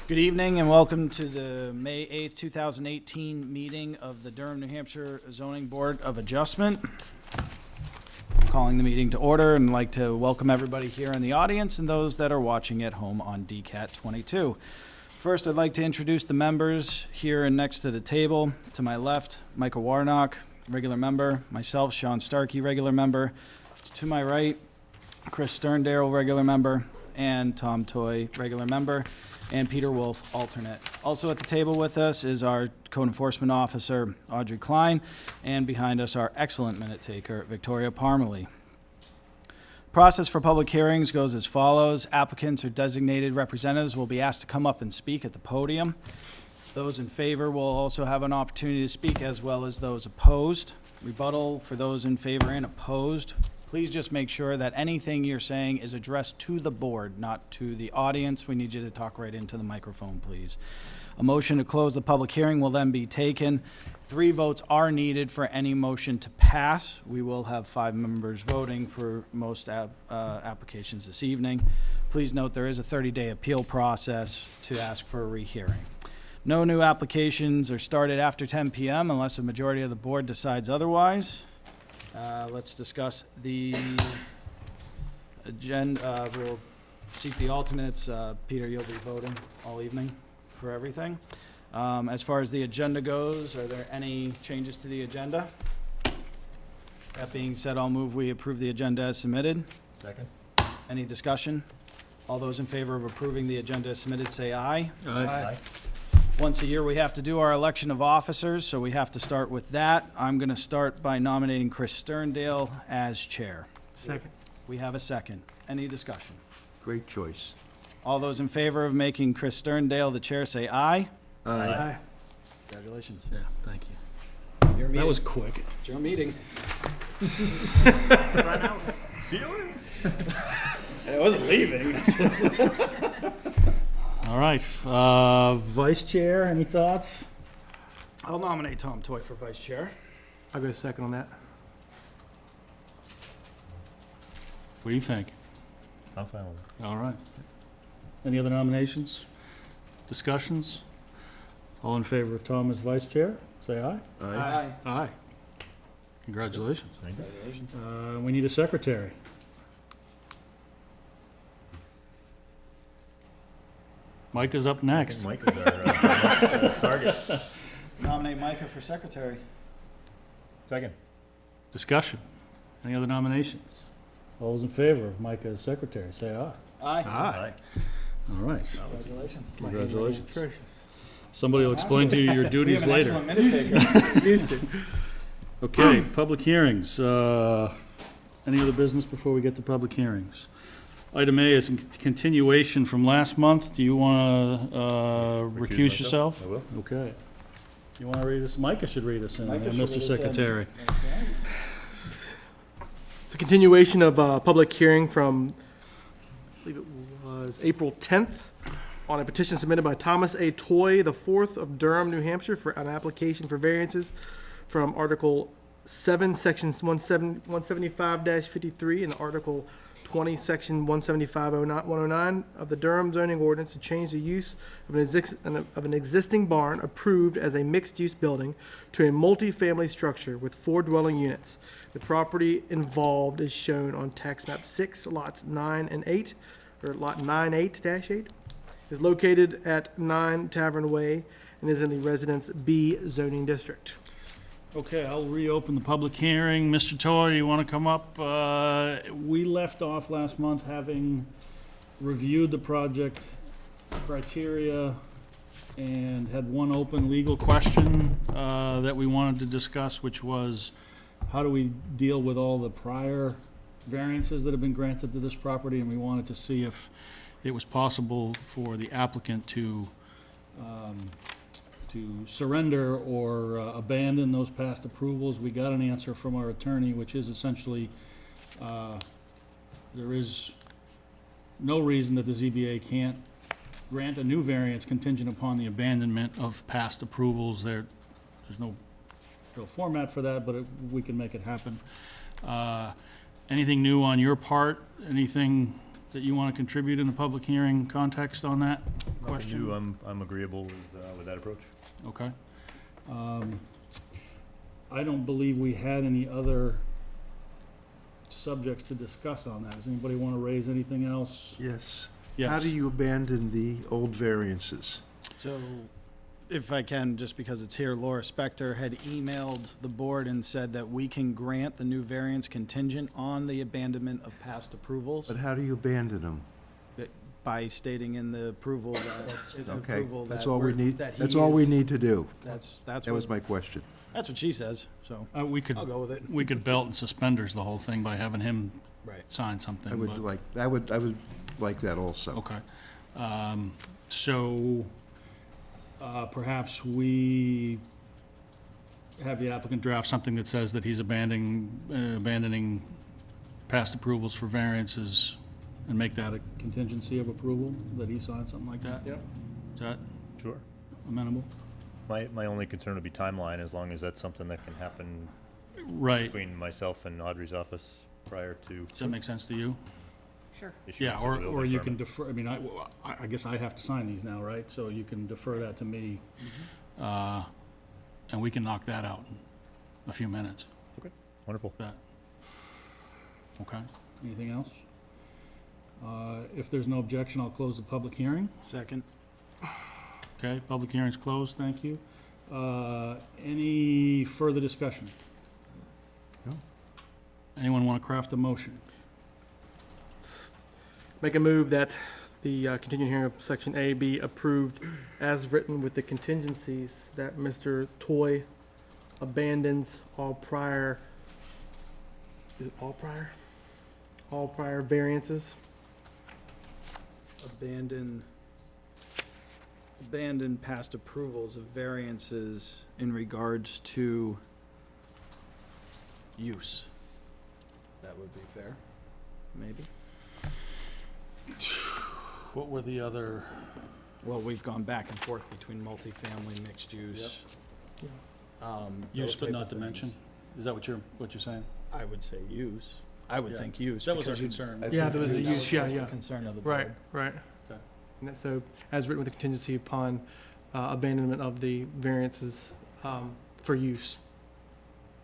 Good evening and welcome to the May 8th, 2018 meeting of the Durham, New Hampshire Zoning Board of Adjustment. I'm calling the meeting to order and like to welcome everybody here in the audience and those that are watching at home on DCAT 22. First, I'd like to introduce the members here and next to the table. To my left, Micah Warnock, regular member. Myself, Sean Starkey, regular member. To my right, Chris Sterndale, regular member. And Tom Toy, regular member. And Peter Wolf, alternate. Also at the table with us is our Code Enforcement Officer, Audrey Klein, and behind us, our excellent minute taker, Victoria Parmalee. Process for public hearings goes as follows. Applicants or designated representatives will be asked to come up and speak at the podium. Those in favor will also have an opportunity to speak, as well as those opposed. Rebuttal for those in favor and opposed. Please just make sure that anything you're saying is addressed to the board, not to the audience. We need you to talk right into the microphone, please. A motion to close the public hearing will then be taken. 3 votes are needed for any motion to pass. We will have 5 members voting for most applications this evening. Please note there is a 30-day appeal process to ask for a rehearing. No new applications are started after 10 p.m. unless a majority of the board decides otherwise. Let's discuss the agenda. We'll seek the alternates. Peter, you'll be voting all evening for everything. As far as the agenda goes, are there any changes to the agenda? That being said, I'll move we approve the agenda as submitted. Second. Any discussion? All those in favor of approving the agenda as submitted say aye. Aye. Once a year, we have to do our election of officers, so we have to start with that. I'm going to start by nominating Chris Sterndale as chair. Second. We have a second. Any discussion? Great choice. All those in favor of making Chris Sterndale the chair say aye. Aye. Congratulations. Yeah, thank you. Your meeting. That was quick. It's your meeting. See you later. I wasn't leaving. All right, Vice Chair, any thoughts? I'll nominate Tom Toy for vice chair. I'll go second on that. What do you think? I'm fine with it. All right. Any other nominations? Discussions? All in favor of Tom as Vice Chair, say aye. Aye. Aye. Congratulations. Thank you. Congratulations. We need a secretary. Mike is up next. Mike is our target. Nominate Micah for secretary. Second. Discussion. Any other nominations? All those in favor of Mike as secretary, say aye. Aye. All right. Congratulations. Congratulations. Somebody will explain to you your We duties have an later. excellent minute taker. Used to. Okay, public hearings. Any other business before we get to public hearings? Item A is a continuation from last month. Do you want to recuse yourself? I will. Okay. You want to read us? Micah should read us in, Micah should Mr. read us in. Secretary. Okay. It's a continuation of a public hearing from, I believe it was April 10th, on a petition submitted by Thomas A. Toy, IV of Durham, New Hampshire, for an application for variances from Article 7, Section 175-53, and Article 20, Section 175-109 of the Durham zoning ordinance to change the use of an existing barn approved as a mixed-use building to a multi-family structure with 4 dwelling units. The property involved is shown on tax map 6, lots 9 and 8, or lot 98-8, is located at 9 Tavern Way and is in the Residence B zoning district. Okay, I'll reopen the public hearing. Mr. Toy, you want to come up? We left off last month having reviewed the project criteria and had one open legal question that we wanted to discuss, which was how do we deal with all the prior variances that have been granted to this property, and we wanted to see if it was possible for the applicant to surrender or abandon those past approvals. We got an answer from our attorney, which is essentially there is no reason that the ZBA can't grant a new variance contingent upon the abandonment of past approvals. There's no real format for that, but we can make it happen. Anything new on your part? Anything that you want to contribute in the public hearing context on that Nothing question? new. I'm agreeable with that approach. Okay. I don't believe we had any other subjects to discuss on that. Does anybody want to raise anything else? Yes. Yes. How do you abandon the old variances? So, if I can, just because it's here, Laura Spector had emailed the board and said that we can grant the new variance contingent on the abandonment of past approvals But how do you abandon them? by stating in the approval that. Okay, approval that's that all we we're- need, that he that's all we is- need to do. That's That was what, my question. that's what she says, so We could, I'll go with it. we could belt and suspenders the whole thing by having him Right. sign something. I would but- like, I would like that also. Okay. So, perhaps we have the applicant draft something that says that he's abandoning past approvals for variances and make that a contingency of approval, that he signs something like that? Yep. Is that Sure. amenable? My only concern would be timeline, as long as that's something that can happen Right. between myself and Audrey's office prior to Does that make sense to you? issuance Yeah, of the or building you permit. can defer, I mean, I guess I have to sign these now, right? So you can defer that to me, and we can knock that out in a few minutes. Wonderful. That. Okay, anything else? If there's no objection, I'll close the public hearing. Second. Okay, public hearing's closed, thank you. Any further discussion? No. Anyone want to craft a motion? Make a move that the continuing hearing of section A be approved as written with the contingencies that Mr. Toy abandons all prior, is it all prior? All prior variances. Abandon past approvals of variances in regards to use. That would be fair, maybe? What were the other? Well, we've gone back and forth between multifamily, mixed use. Use those but type not of dimension? things. Is that what you're saying? I would say use. I would Yeah. think use. That was our because you- concern. Yeah, there was a that use, yeah, the yeah. concern of the board. Right, right. Okay. And that- so, as written with the contingency upon abandonment of the variances for use.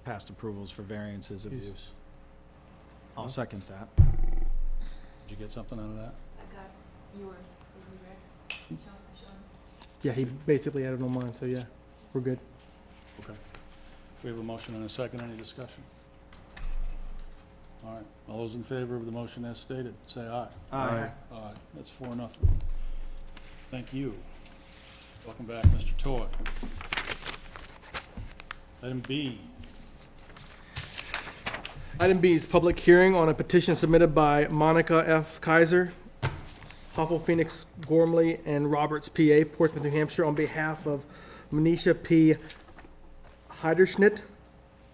Past approvals for variances of Use. use. I'll second that. Did you get something out of that? I got yours, did you read? Sean? Yeah, he basically added on mine, so yeah, we're good. We have a motion and a second, any discussion? All right, all those in favor of the motion as stated, say aye. Aye. Aye, that's 4-0. Thank you. Welcome back, Mr. Toy. Item B, Item B is public hearing on a petition submitted by Monica F. Kaiser, Huffle, Phoenix, Gormley, and Roberts, PA, Portsmouth, New Hampshire, on behalf of Manisha P. Heiderschnitt,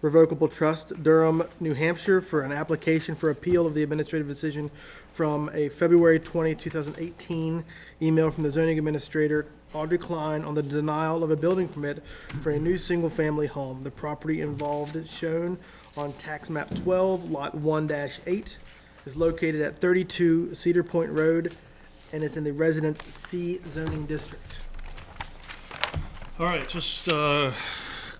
Revocable Trust, Durham, New Hampshire, for an application for appeal of the administrative decision from a February 20, 2018 email from the zoning administrator, Audrey Klein, on the denial of a building permit for a new single-family home. The property involved is shown on tax map 12, lot 1-8, is located at 32 Cedar Point Road, and is in the Residence C zoning district. all right, just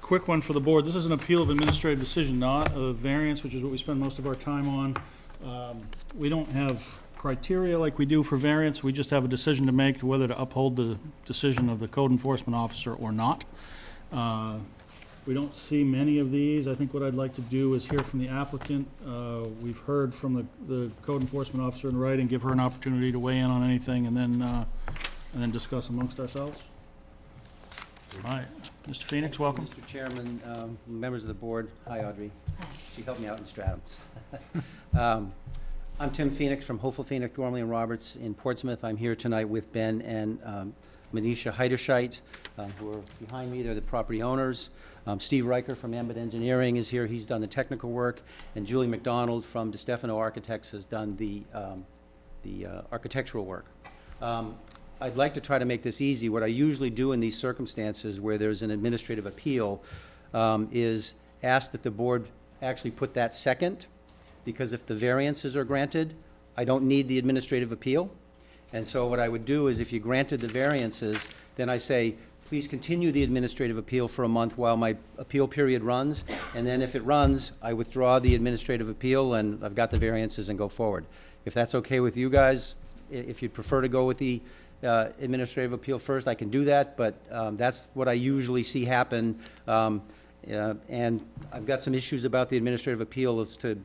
quick one for the board. This is an appeal of administrative decision, not a variance, which is what we spend most of our time on. We don't have criteria like we do for variance. We just have a decision to make whether to uphold the decision of the code enforcement officer or not. We don't see many of these. I think what I'd like to do is hear from the applicant. We've heard from the code enforcement officer in writing, give her an opportunity to weigh in on anything, and then discuss amongst ourselves. All right, Mr. Phoenix, welcome. Mr. Chairman, members of the board, hi Audrey. She helped me out in Stratham's. I'm Tim Phoenix from Hopeful Phoenix, Gormley and Roberts in Portsmouth. I'm here tonight with Ben and Manisha Heiderscheit, who are behind me. They're the property owners. Steve Riker from Ambit Engineering is here. He's done the technical work. And Julie McDonald from DeStefano Architects has done the architectural work. I'd like to try to make this easy. What I usually do in these circumstances where there's an administrative appeal is ask that the board actually put that second, because if the variances are granted, I don't need the administrative appeal. And so what I would do is if you granted the variances, then I say, please continue the administrative appeal for a month while my appeal period runs. And then if it runs, I withdraw the administrative appeal and I've got the variances and go forward. If that's okay with you guys, if you'd prefer to go with the administrative appeal first, I can do that, but that's what I usually see happen. And I've got some issues about the administrative appeal as to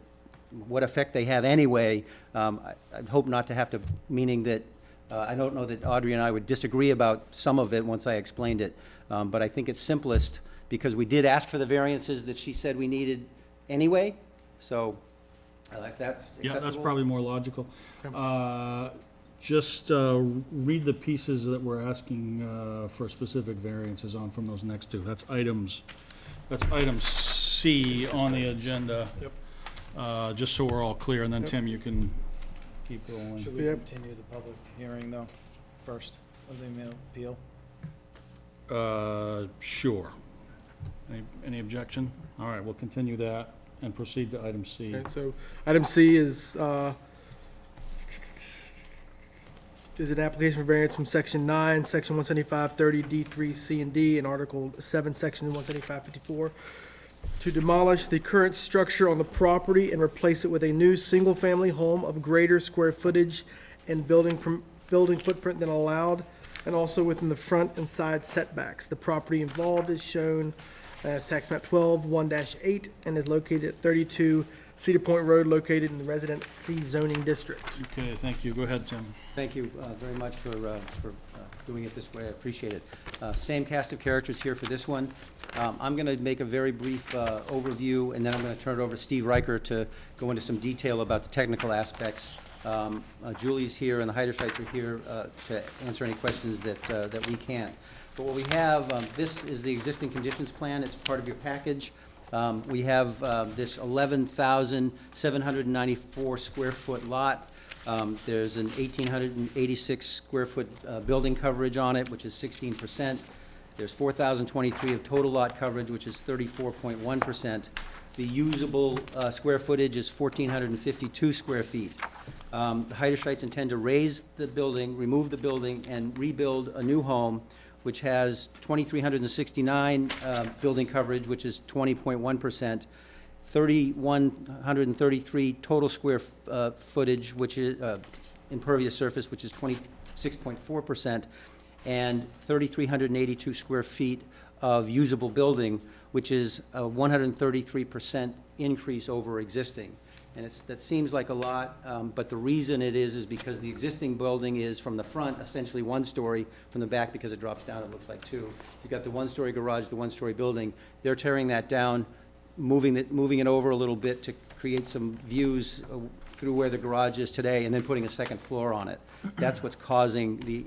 what effect they have anyway. I'd hope not to have to, meaning that, I don't know that Audrey and I would disagree about some of it once I explained it, but I think it's simplest because we did ask for the variances that she said we needed anyway, so if that's acceptable. Yeah, that's probably more logical. Just read the pieces that we're asking for specific variances on from those next two. That's item C on the agenda. Yep. Just so we're all clear, and then Yep. Tim, you can keep going. Should we Yep. continue the public hearing, though, first of the appeal? Sure. Any objection? All right, we'll continue that and proceed to item C. Okay, so item C is an application for variance from section 9, section 175, 30D3, C and D, and article 7, section 175, 54, to demolish the current structure on the property and replace it with a new single-family home of greater square footage and building footprint than allowed, and also within the front and side setbacks. The property involved is shown as tax map 12-1-8 and is located at 32 Cedar Point Road, located in the Residence C zoning district. Okay, thank you. Go ahead, Tim. Thank you very much for doing it this way. I appreciate it. Same cast of characters here for this one. I'm going to make a very brief overview, and then I'm going to turn it over to Steve Riker to go into some detail about the technical aspects. Julie's here and the Heidershites are here to answer any questions that we can. But what we have, this is the existing conditions plan. It's part of your package. We have this 11,794 square foot lot. There's an 1,886 square foot building coverage on it, which is 16%. There's 4,023 of total lot coverage, which is 34.1%. The usable square footage is 1,452 square feet. The Heidershites intend to raise the building, remove the building, and rebuild a new home, which has 2,369 building coverage, which is 20.1%, 3,133 total square footage, which is impervious surface, which is 26.4%, and 3,382 square feet of usable building, which is a 133% increase over existing. And that seems like a lot, but the reason it is because the existing building is from the front, essentially one story, from the back, because it drops down, it looks like two. You've got the one-story garage, the one-story building. They're tearing that down, moving it over a little bit to create some views through where the garage is today, and then putting a second floor on it. That's what's causing the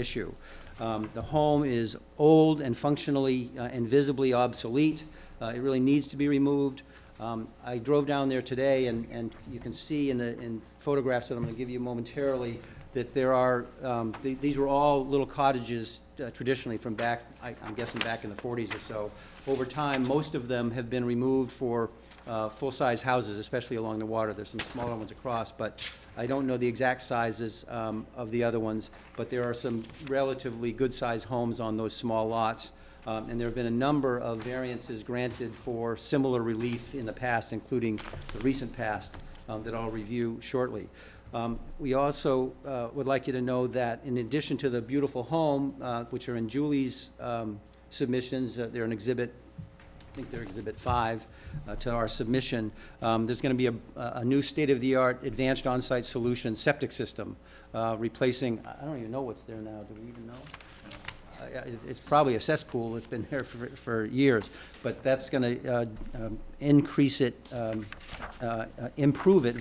issue. The home is old and functionally and visibly obsolete. It really needs to be removed. I drove down there today, and you can see in photographs that I'm going to give you momentarily that there are, these were all little cottages traditionally from back, I'm guessing back in the 40s or so. Over time, most of them have been removed for full-size houses, especially along the water. There's some smaller ones across, but I don't know the exact sizes of the other ones, but there are some relatively good-sized homes on those small lots. And there have been a number of variances granted for similar relief in the past, including the recent past, that I'll review shortly. We also would like you to know that in addition to the beautiful home, which are in Julie's submissions, they're an exhibit, I think they're exhibit 5 to our submission. There's going to be a new state-of-the-art advanced on-site solution septic system, replacing, I don't even know what's there now. Do we even know? It's probably a cesspool. It's been there for years, but that's going to increase it, improve it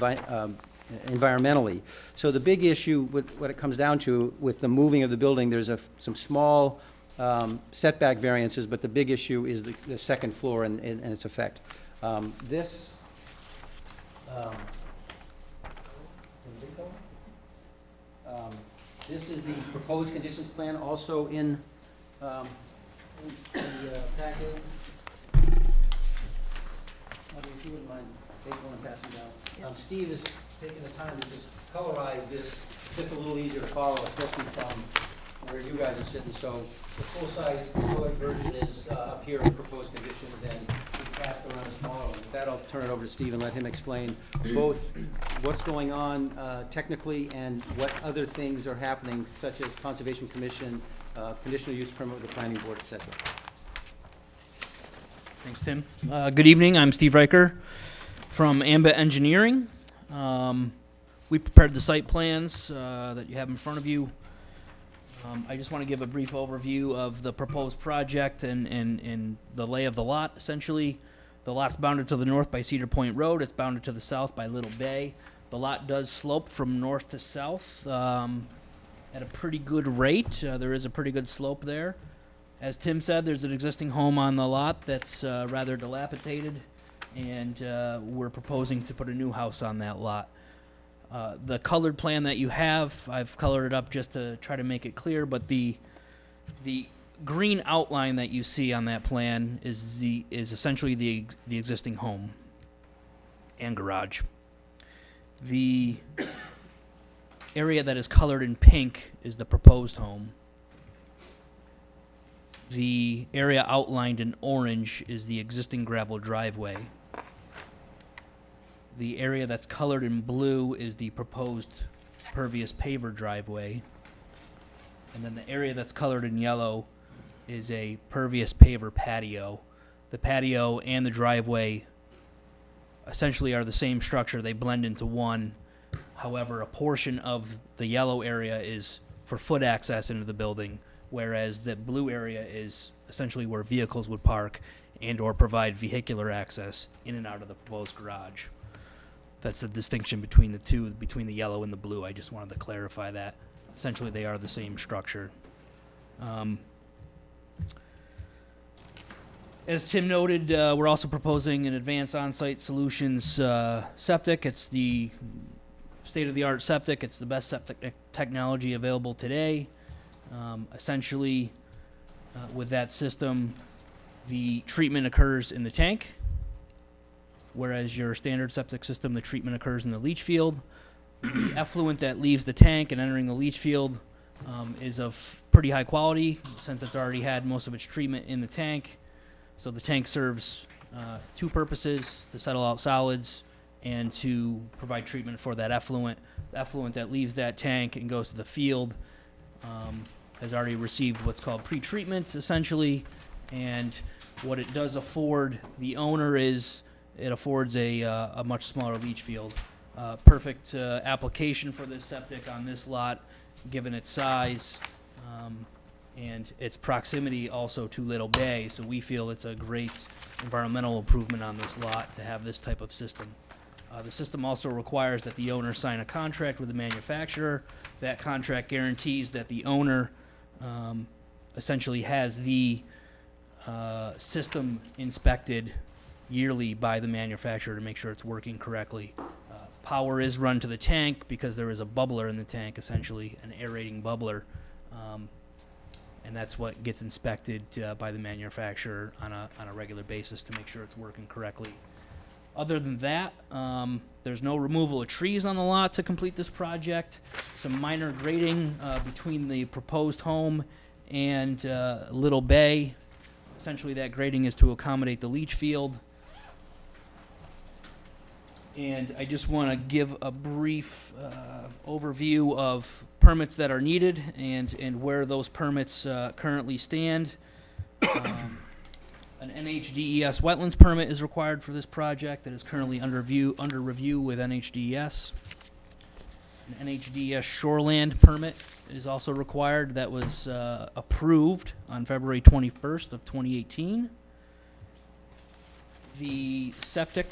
environmentally. So the big issue, what it comes down to with the moving of the building, there's some small setback variances, but the big issue is the second floor and its effect. This is the proposed conditions plan, also in the packet. If you wouldn't mind Take one and pass them down. Steve is taking the time to just colorize this, just a little easier to follow, especially from where you guys are sitting. So the full-size colored version is up here in proposed conditions, and we passed around a smaller one. With that, I'll turn it over to Steve and let him explain both what's going on technically and what other things are happening, such as Conservation Commission, conditional use permit with the planning board, et cetera. Thanks, Tim. Good evening. I'm Steve Riker from Ambit Engineering. We prepared the site plans that you have in front of you. I just want to give a brief overview of the proposed project and the lay of the lot, essentially. The lot's bounded to the north by Cedar Point Road. It's bounded to the south by Little Bay. The lot does slope from north to south at a pretty good rate. There is a pretty good slope there. As Tim said, there's an existing home on the lot that's rather dilapidated, and we're proposing to put a new house on that lot. The colored plan that you have, I've colored it up just to try to make it clear, but the green outline that you see on that plan is essentially the existing home and garage. The area that is colored in pink is the proposed home. The area outlined in orange is the existing gravel driveway. The area that's colored in blue is the proposed pervious paver driveway. And then the area that's colored in yellow is a pervious paver patio. The patio and the driveway essentially are the same structure. They blend into one. However, a portion of the yellow area is for foot access into the building, whereas the blue area is essentially where vehicles would park and or provide vehicular access in and out of the proposed garage. That's the distinction between the two, between the yellow and the blue. I just wanted to clarify that. Essentially, they are the same structure. As Tim noted, we're also proposing an advanced on-site solutions septic. It's the state-of-the-art septic. It's the best septic technology available today. Essentially, with that system, the treatment occurs in the tank, whereas your standard septic system, the treatment occurs in the leach field. The effluent that leaves the tank and entering the leach field is of pretty high quality, since it's already had most of its treatment in the tank. So the tank serves two purposes: to settle out solids and to provide treatment for that effluent. The effluent that leaves that tank and goes to the field has already received what's called pre-treatment, essentially. And what it does afford the owner is it affords a much smaller leach field. Perfect application for this septic on this lot, given its size and its proximity also to Little Bay. So we feel it's a great environmental improvement on this lot to have this type of system. The system also requires that the owner sign a contract with the manufacturer. That contract guarantees that the owner essentially has the system inspected yearly by the manufacturer to make sure it's working correctly. Power is run to the tank because there is a bubbler in the tank, essentially, an aerating bubbler. And that's what gets inspected by the manufacturer on a regular basis to make sure it's working correctly. Other than that, there's no removal of trees on the lot to complete this project. Some minor grading between the proposed home and Little Bay. Essentially, that grading is to accommodate the leach field. And I just want to give a brief overview of permits that are needed and where those permits currently stand. An NHDES wetlands permit is required for this project that is currently under review with NHDES. An NHDES shoreland permit is also required that was approved on February 21st of 2018. The septic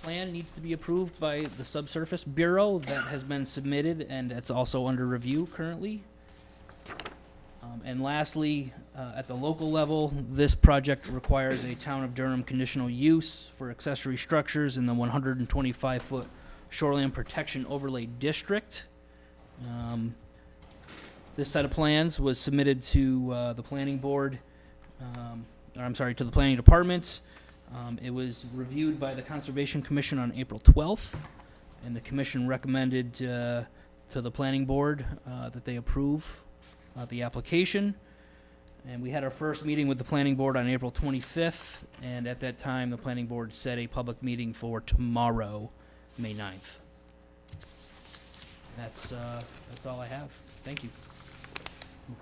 plan needs to be approved by the Subsurface Bureau. That has been submitted, and it's also under review currently. And lastly, at the local level, this project requires a Town of Durham conditional use for accessory structures in the 125-foot Shoreline Protection Overlay District. This set of plans was submitted to the planning board, to the planning department. It was reviewed by the Conservation Commission on April 12th, and the commission recommended to the planning board that they approve the application. And we had our first meeting with the planning board on April 25th, and at that time, the planning board set a public meeting for tomorrow, May 9th. That's all I have. Thank you.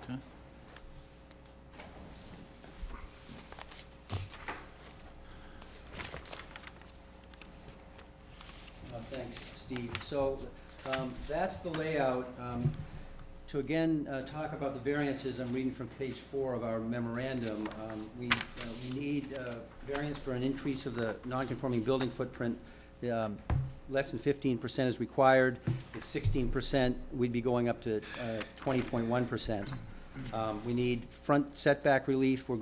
Okay. Thanks, Steve. So that's the layout. To again talk about the variances, I'm reading from page 4 of our memorandum. We need variance for an increase of the non-conforming building footprint. Less than 15% is required. At 16%, we'd be going up to 20.1%. We need front setback relief. We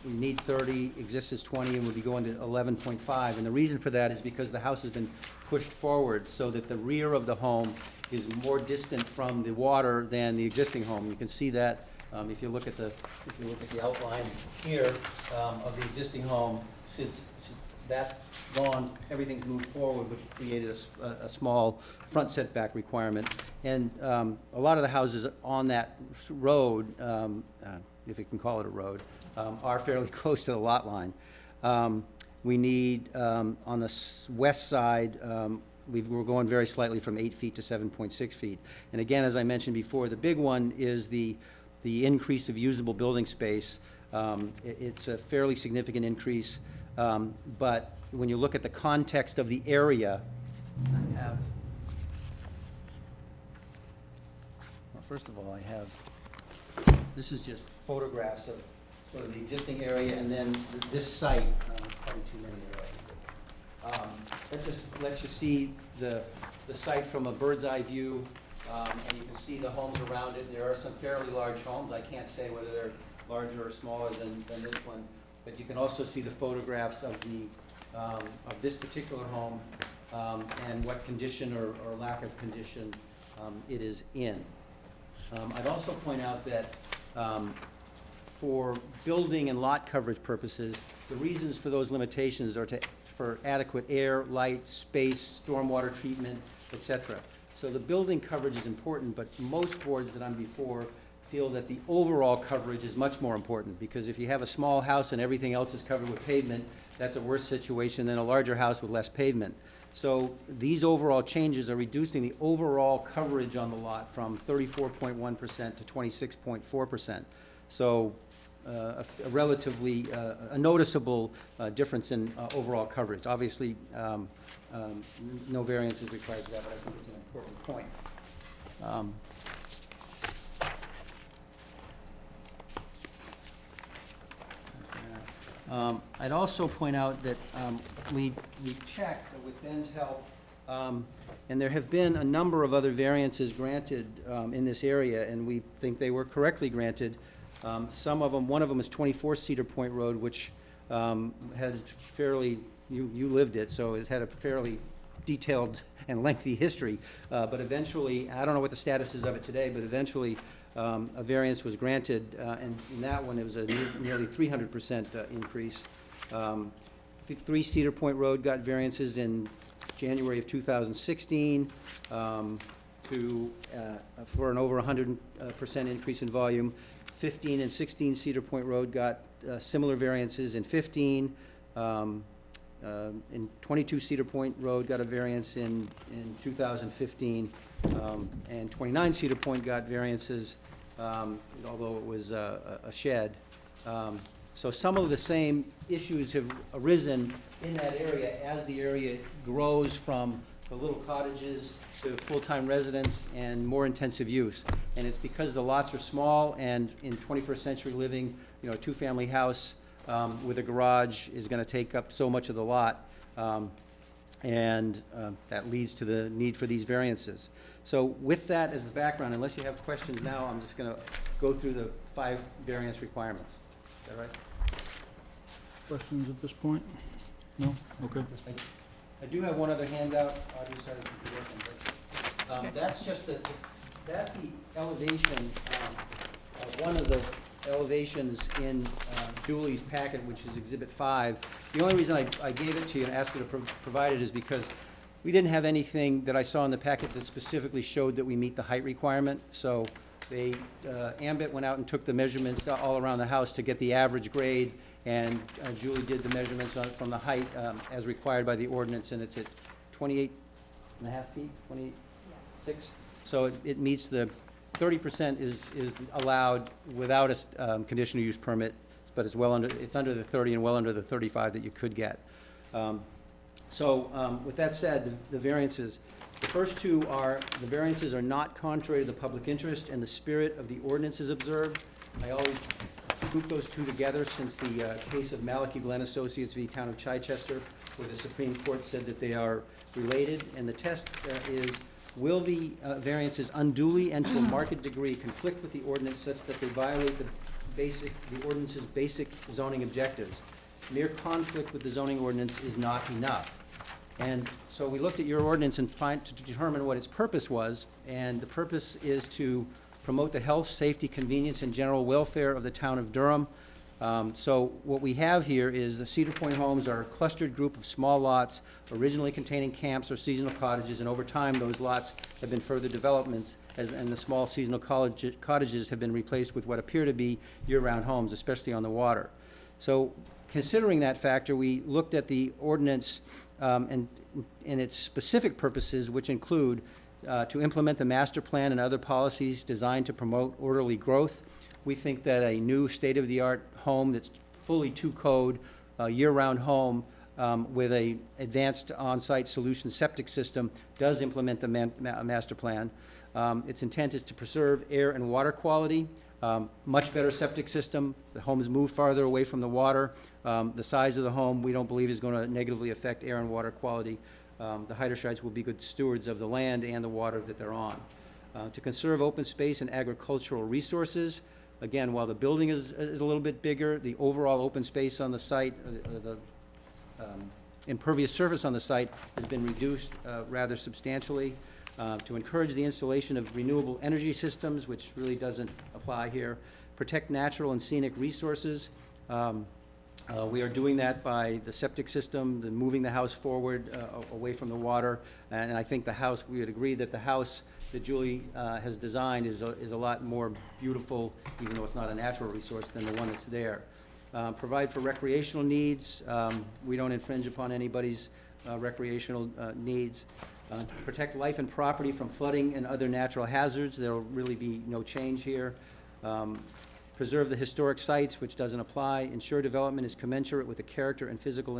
need 30, exists as 20, and we'll be going to 11.5. And the reason for that is because the house has been pushed forward so that the rear of the home is more distant from the water than the existing home. You can see that if you look at the outlines here of the existing home. Since that's gone, everything's moved forward, which created a small front setback requirement. And a lot of the houses on that road, if you can call it a road, are fairly close to the lot line. We need, on the west side, we're going very slightly from 8 feet to 7.6 feet. And again, as I mentioned before, the big one is the increase of usable building space. It's a fairly significant increase, but when you look at the context of the area, I have, well, first of all, this is just photographs of sort of the existing area and then this site, probably too many already. That lets you see the site from a bird's eye view, and you can see the homes around it. There are some fairly large homes. I can't say whether they're larger or smaller than this one, but you can also see the photographs of this particular home and what condition or lack of condition it is in. I'd also point out that for building and lot coverage purposes, the reasons for those limitations are for adequate air, light, space, stormwater treatment, etc. So the building coverage is important, but most boards that I'm before feel that the overall coverage is much more important, because if you have a small house and everything else is covered with pavement, that's a worse situation than a larger house with less pavement. So these overall changes are reducing the overall coverage on the lot from 34.1% to 26.4%. So a relatively noticeable difference in overall coverage. Obviously, no variance is required for that, but I think it's an important point. I'd also point out that we checked with Ben's help, and there have been a number of other variances granted in this area, and we think they were correctly granted. Some of them, one of them is 24 Cedar Point Road, which has fairly, you lived it, so it's had a fairly detailed and lengthy history. But eventually, I don't know what the status is of it today, but eventually a variance was granted, and in that one, it was a nearly 300% increase. 3 Cedar Point Road got variances in January of 2016 for an over 100% increase in volume. 15 and 16 Cedar Point Road got similar variances in 15. In 22 Cedar Point Road got a variance in 2015, and 29 Cedar Point got variances, although it was a shed. So some of the same issues have arisen in that area as the area grows from the little cottages to full-time residents and more intensive use. And it's because the lots are small, and in 21st century living, a two-family house with a garage is going to take up so much of the lot, and that leads to the need for these variances. So with that as the background, unless you have questions now, I'm just going to go through the 5 variance requirements. Is that right? Questions at this point? No? Okay. I do have one other handout. I'll just have to be working, but that's just that's the elevation of one of the elevations in Julie's packet, which is Exhibit 5. The only reason I gave it to you and asked you to provide it is because we didn't have anything that I saw in the packet that specifically showed that we meet the height requirement. So they, Ambit went out and took the measurements all around the house to get the average grade, and Julie did the measurements from the height as required by the ordinance, and it's at 28 and a half feet, 26? So it meets the 30% is allowed without a conditional use permit, but it's well under, it's under the 30 and well under the 35 that you could get. With that said, the variances, the first two are, the variances are not contrary to the public interest and the spirit of the ordinance is observed. I always group those two together since the case of Malachi Glenn Associates v. Town of Chichester, where the Supreme Court said that they are related. And the test is, will the variances unduly and to a marked degree conflict with the ordinance such that they violate the ordinance's basic zoning objectives? Mere conflict with the zoning ordinance is not enough. And so we looked at your ordinance and to determine what its purpose was, and the purpose is to promote the health, safety, convenience, and general welfare of the town of Durham. So what we have here is the Cedar Point homes are a clustered group of small lots originally containing camps or seasonal cottages, and over time those lots have been further developments, and the small seasonal cottages have been replaced with what appear to be year-round homes, especially on the water. So considering that factor, we looked at the ordinance and its specific purposes, which include to implement the master plan and other policies designed to promote orderly growth. We think that a new state-of-the-art home that's fully two-code, year-round home with a advanced on-site solution septic system does implement the master plan. Its intent is to preserve air and water quality, much better septic system. The home is moved farther away from the water. The size of the home, we don't believe, is going to negatively affect air and water quality. The Heiderschites will be good stewards of the land and the water that they're on. To conserve open space and agricultural resources, again, while the building is a little bit bigger, the overall open space on the site, the impervious surface on the site has been reduced rather substantially. To encourage the installation of renewable energy systems, which really doesn't apply here. Protect natural and scenic resources. We are doing that by the septic system, the moving the house forward away from the water. And I think the house, we would agree that the house that Julie has designed is a lot more beautiful, even though it's not a natural resource, than the one that's there. Provide for recreational needs. We don't infringe upon anybody's recreational needs. Protect life and property from flooding and other natural hazards. There will really be no change here. Preserve the historic sites, which doesn't apply. Ensure development is commensurate with the character and physical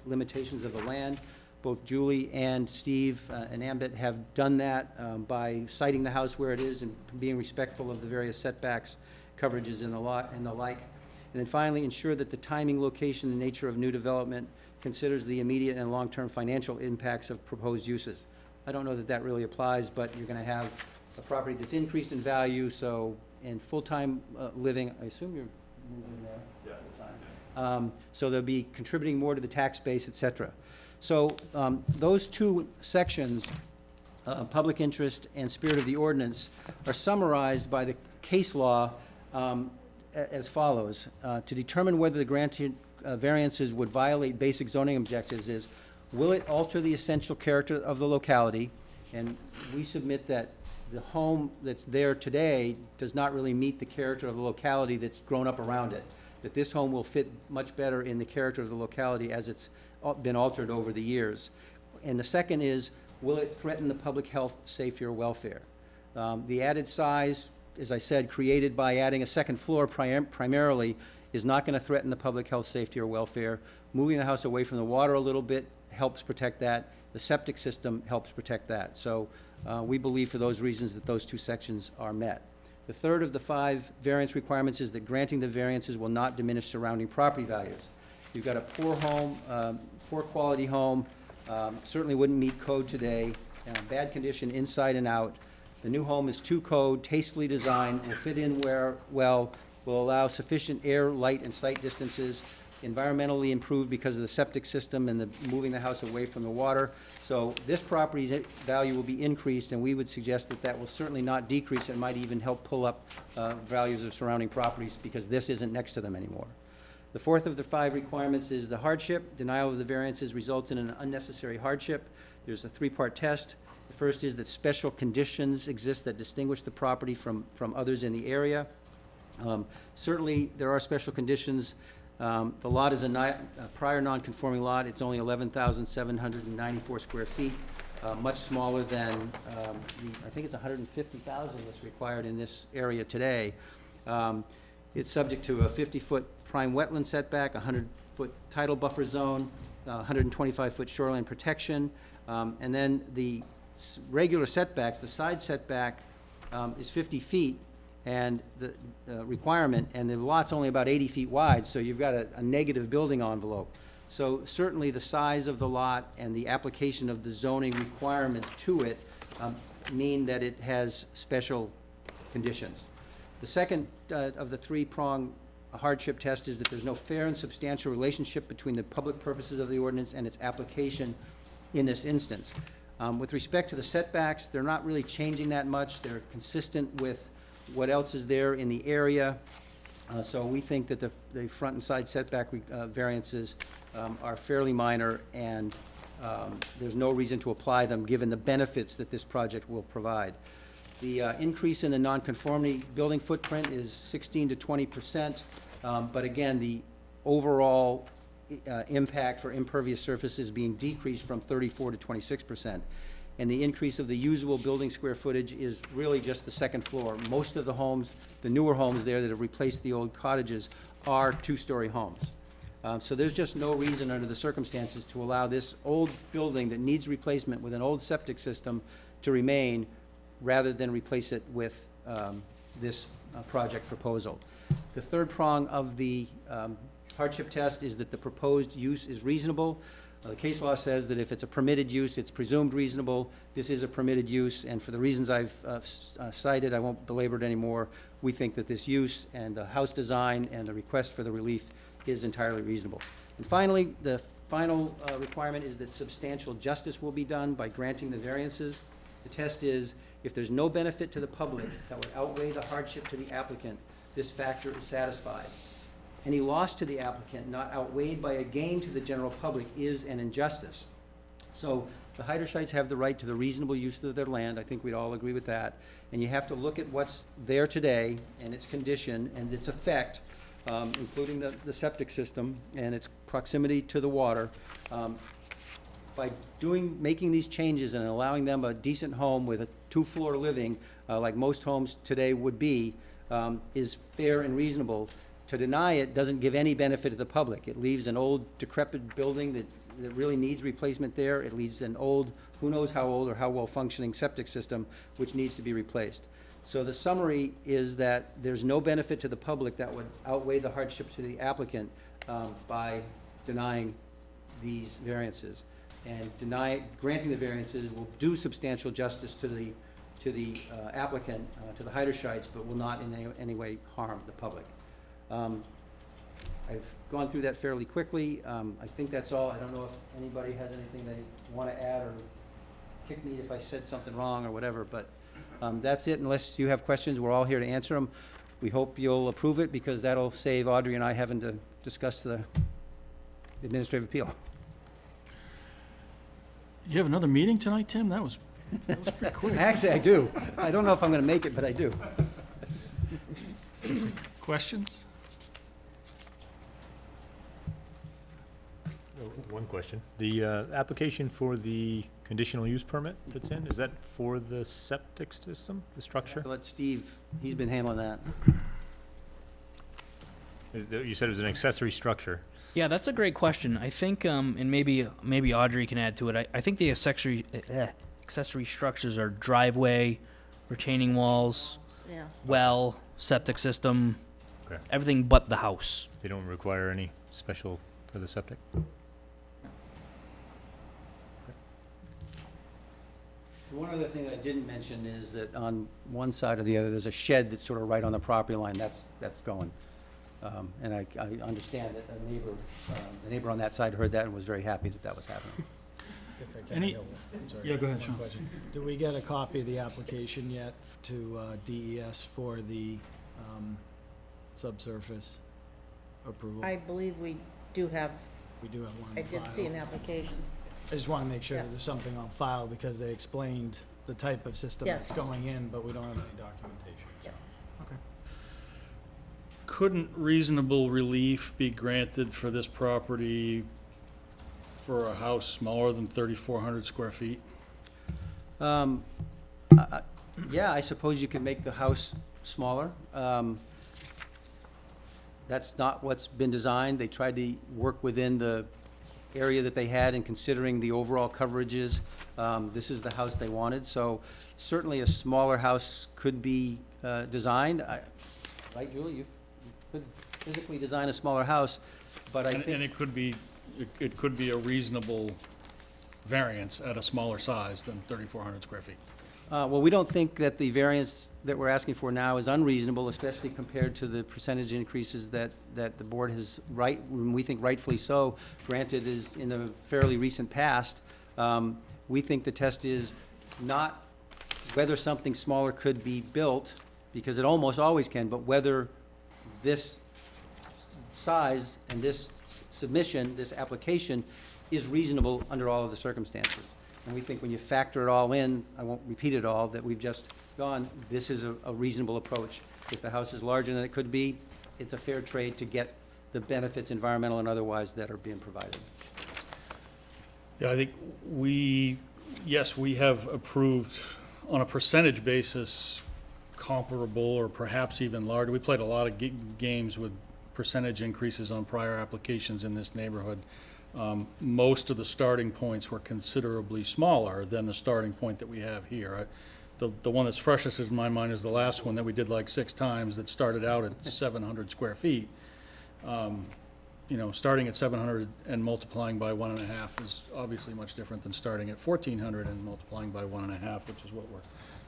limitations of the land. Both Julie and Steve and Ambit have done that by siting the house where it is and being respectful of the various setbacks, coverages, and the like. And then finally, ensure that the timing, location, and nature of new development considers the immediate and long-term financial impacts of proposed uses. I don't know that that really applies, but you're going to have a property that's increased in value, so, and full-time living, I assume you're moving there? Yes. So they'll be contributing more to the tax base, et cetera. So those two sections, public interest and spirit of the ordinance, are summarized by the case law as follows. To determine whether the granted variances would violate basic zoning objectives is, will it alter the essential character of the locality? And we submit that the home that's there today does not really meet the character of the locality that's grown up around it. That this home will fit much better in the character of the locality as it's been altered over the years. And the second is, will it threaten the public health, safety, or welfare? The added size, as I said, created by adding a second floor primarily, is not going to threaten the public health, safety, or welfare. Moving the house away from the water a little bit helps protect that. The septic system helps protect that. So we believe for those reasons that those two sections are met. The third of the 5 variance requirements is that granting the variances will not diminish surrounding property values. You've got a poor home, poor quality home, certainly wouldn't meet code today, bad condition inside and out. The new home is 2-code, tastefully designed, will fit in will allow sufficient air, light, and sight distances. environmentally improved because of the septic system and the moving the house away from the water. So this property's value will be increased, and we would suggest that that will certainly not decrease. It might even help pull up values of surrounding properties because this isn't next to them anymore. The fourth of the 5 requirements is the hardship. Denial of the variances results in an unnecessary hardship. There's a 3-part test. The first is that special conditions exist that distinguish the property from others in the area. Certainly, there are special conditions. The lot is a prior non-conforming lot. It's only 11,794 square feet, much smaller than I think it's 150,000 that's required in this area today. It's subject to a 50-foot prime wetland setback, 100-foot tidal buffer zone, 125-foot shoreline protection, and then the regular setbacks, the side setback is 50 feet, and the requirement, and the lot's only about 80 feet wide, so you've got a negative building envelope. So certainly the size of the lot and the application of the zoning requirements to it mean that it has special conditions. The second of the 3-prong hardship test is that there's no fair and substantial relationship between the public purposes of the ordinance and its application in this instance. With respect to the setbacks, they're not really changing that much. They're consistent with what else is there in the area. So we think that the front and side setback variances are fairly minor, and there's no reason to apply them given the benefits that this project will provide. The increase in the nonconformity building footprint is 16 to 20%, but again, the overall impact for impervious surfaces being decreased from 34 to 26%. And the increase of the usable building square footage is really just the second floor. Most of the homes, the newer homes there that have replaced the old cottages, are 2-story homes. So there's just no reason under the circumstances to allow this old building that needs replacement with an old septic system to remain rather than replace it with this project proposal. The third prong of the hardship test is that the proposed use is reasonable. The case law says that if it's a permitted use, it's presumed reasonable. This is a permitted use, and for the reasons I've cited, I won't belabor it anymore. We think that this use and the house design and the request for the relief is entirely reasonable. And finally, the final requirement is that substantial justice will be done by granting the variances. The test is, if there's no benefit to the public that would outweigh the hardship to the applicant, this factor is satisfied. Any loss to the applicant not outweighed by a gain to the general public is an injustice. So the Heiderschites have the right to the reasonable use of their land. I think we'd all agree with that. And you have to look at what's there today and its condition and its effect, including the septic system and its proximity to the water. By making these changes and allowing them a decent home with a 2-floor living, like most homes today would be, is fair and reasonable. To deny it doesn't give any benefit to the public. It leaves an old decrepit building that really needs replacement there. It leaves an old, who knows how old or how well-functioning septic system, which needs to be replaced. So the summary is that there's no benefit to the public that would outweigh the hardship to the applicant by denying these variances. And granting the variances will do substantial justice to the applicant, to the Heiderschites, but will not in any way harm the public. I've gone through that fairly quickly. I think that's all. I don't know if anybody has anything they want to add or kick me if I said something wrong or whatever, but that's it. Unless you have questions, we're all here to answer them. We hope you'll approve it because that'll save Audrey and I having to discuss the administrative appeal. You have another meeting tonight, Tim? That was pretty quick. Actually, I do. I don't know if I'm going to make it, but I do. Questions? One question. The application for the conditional use permit that's in, is that for the septic system, the structure? Let Steve, he's been handling that. You said it was an accessory structure. Yeah, that's a great question. I think, and maybe Audrey can add to it. I think the accessory structures are driveway, retaining walls, Yeah. well, septic system, Okay. everything but the house. They don't require any special for the septic? One other thing that I didn't mention is that on one side or the other, there's a shed that's sort of right on the property line. That's going. And I understand that the neighbor on that side heard that and was very happy that that was happening. If I can, Any- Bill, I'm sorry, Yeah, go ahead, one Sean. question. Do we get a copy of the application yet to DES for the subsurface approval? I believe we do have, We do have one I in file. did see an application. I just want to make sure Yeah. that there's something on file, because they explained the type of system that's Yes. going in, but we don't have any documentation. Yeah. Okay. Couldn't reasonable relief be granted for this property for a house smaller than 3,400 square feet? Yeah, I suppose you can make the house smaller. That's not what's been designed. They tried to work within the area that they had, and considering the overall coverages, this is the house they wanted. So certainly a smaller house could be designed. Right, Julie? You could physically design a smaller house, but I And think, it could be, it could be a reasonable variance at a smaller size than 3,400 square feet. well, we don't think that the variance that we're asking for now is unreasonable, especially compared to the percentage increases that the board has we think rightfully so, granted is in the fairly recent past. We think the test is not whether something smaller could be built, because it almost always can, but whether this size and this submission, this application, is reasonable under all of the circumstances. And we think when you factor it all in, I won't repeat it all, that we've just gone, this is a reasonable approach. If the house is larger than it could be, it's a fair trade to get the benefits, environmental and otherwise, that are being provided. Yeah, I think yes, we have approved on a percentage basis comparable or perhaps even larger. We played a lot of games with percentage increases on prior applications in this neighborhood. Most of the starting points were considerably smaller than the starting point that we have here. The one that's freshest in my mind is the last one that we did like 6 times, that started out at 700 square feet. You know, starting at 700 and multiplying by 1.5 is obviously much different than starting at 1,400 and multiplying by 1.5, which is what we're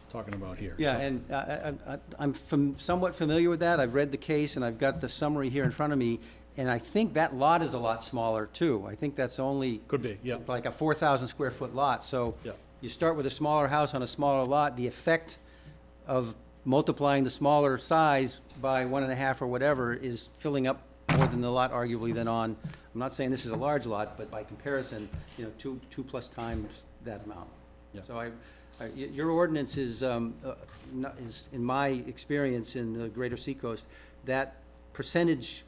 talking about here. Yeah, So- and I'm somewhat familiar with that. I've read the case, and I've got the summary here in front of me, and I think that lot is a lot smaller, too. I think that's only Could be, yeah. like a 4,000 square foot lot, so Yeah. you start with a smaller house on a smaller lot, the effect of multiplying the smaller size by 1.5 or whatever is filling up more than the lot arguably than on, I'm not saying this is a large lot, but by comparison, you know, two plus times that amount. Yeah. So your ordinance is, is, in my experience in the greater Seacoast, that percentage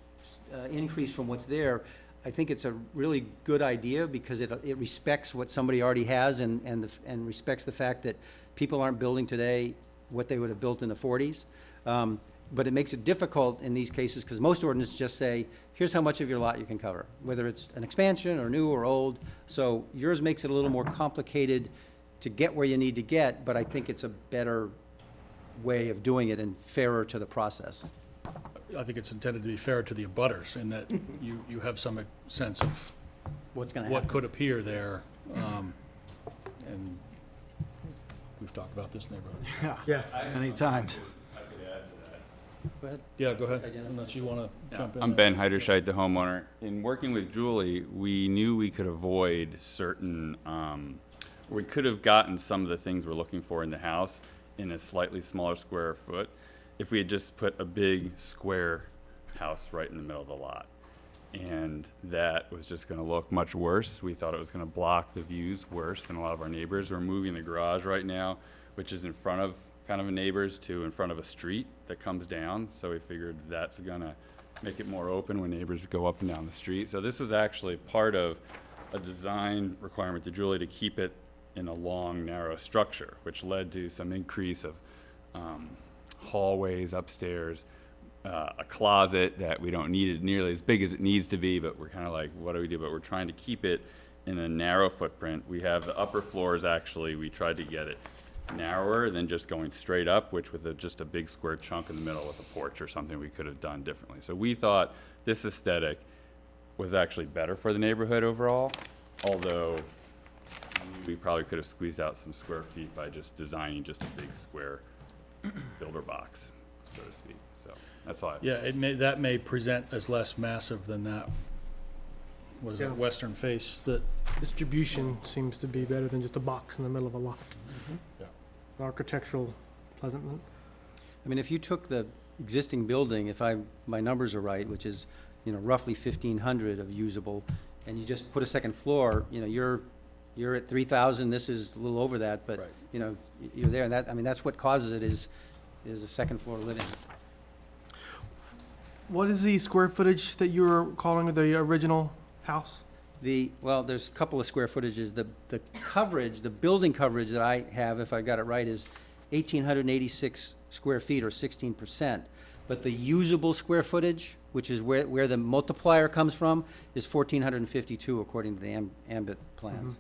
increase from what's there, I think it's a really good idea, because it respects what somebody already has, and respects the fact that people aren't building today what they would have built in the 40s. But it makes it difficult in these cases, because most ordinances just say, here's how much of your lot you can cover, whether it's an expansion or new or old. So yours makes it a little more complicated to get where you need to get, but I think it's a better way of doing it and fairer to the process. I think it's intended to be fair to the abutters, in that you have some sense of What's gonna what happen? could appear there. And we've talked about this neighborhood. Yeah, many times. Go ahead. Yeah, go ahead, Identify unless you want to jump in. I'm there. Ben Heiderscheid, the homeowner. In working with Julie, we knew we could avoid certain, we could have gotten some of the things we're looking for in the house in a slightly smaller square foot if we had just put a big square house right in the middle of the lot. And that was just going to look much worse. We thought it was going to block the views worse than a lot of our neighbors. We're moving the garage right now, which is in front of kind of a neighbor's, to in front of a street that comes down. So we figured that's going to make it more open when neighbors go up and down the street. So this was actually part of a design requirement to Julie to keep it in a long, narrow structure, which led to some increase of hallways upstairs, a closet that we don't need it nearly as big as it needs to be, but we're kind of like, what do we do? But we're trying to keep it in a narrow footprint. We have the upper floors, actually, we tried to get it narrower than just going straight up, which with just a big square chunk in the middle with a porch or something we could have done differently. So we thought this aesthetic was actually better for the neighborhood overall, although we probably could have squeezed out some square feet by just designing just a big square builder box. so to speak, so, that's all I. Yeah, that may present as less massive than that. What is Yeah. that, western face that, Distribution seems to be better than just a box in the middle of a lot. Yeah. Architectural pleasantment. I mean, if you took the existing building, my numbers are right, which is, roughly 1,500 of usable, and you just put a second floor, you're at 3,000, this is a little over that, but, Right. you're there, and that's what causes it, is a second floor living. What is the square footage that you were calling the original house? Well, there's a couple of square footages. The coverage, the building coverage that I have, if I got it right, is 1,886 square feet, or 16%. But the usable square footage, which is where the multiplier comes from, is 1,452 according to the ambit plans.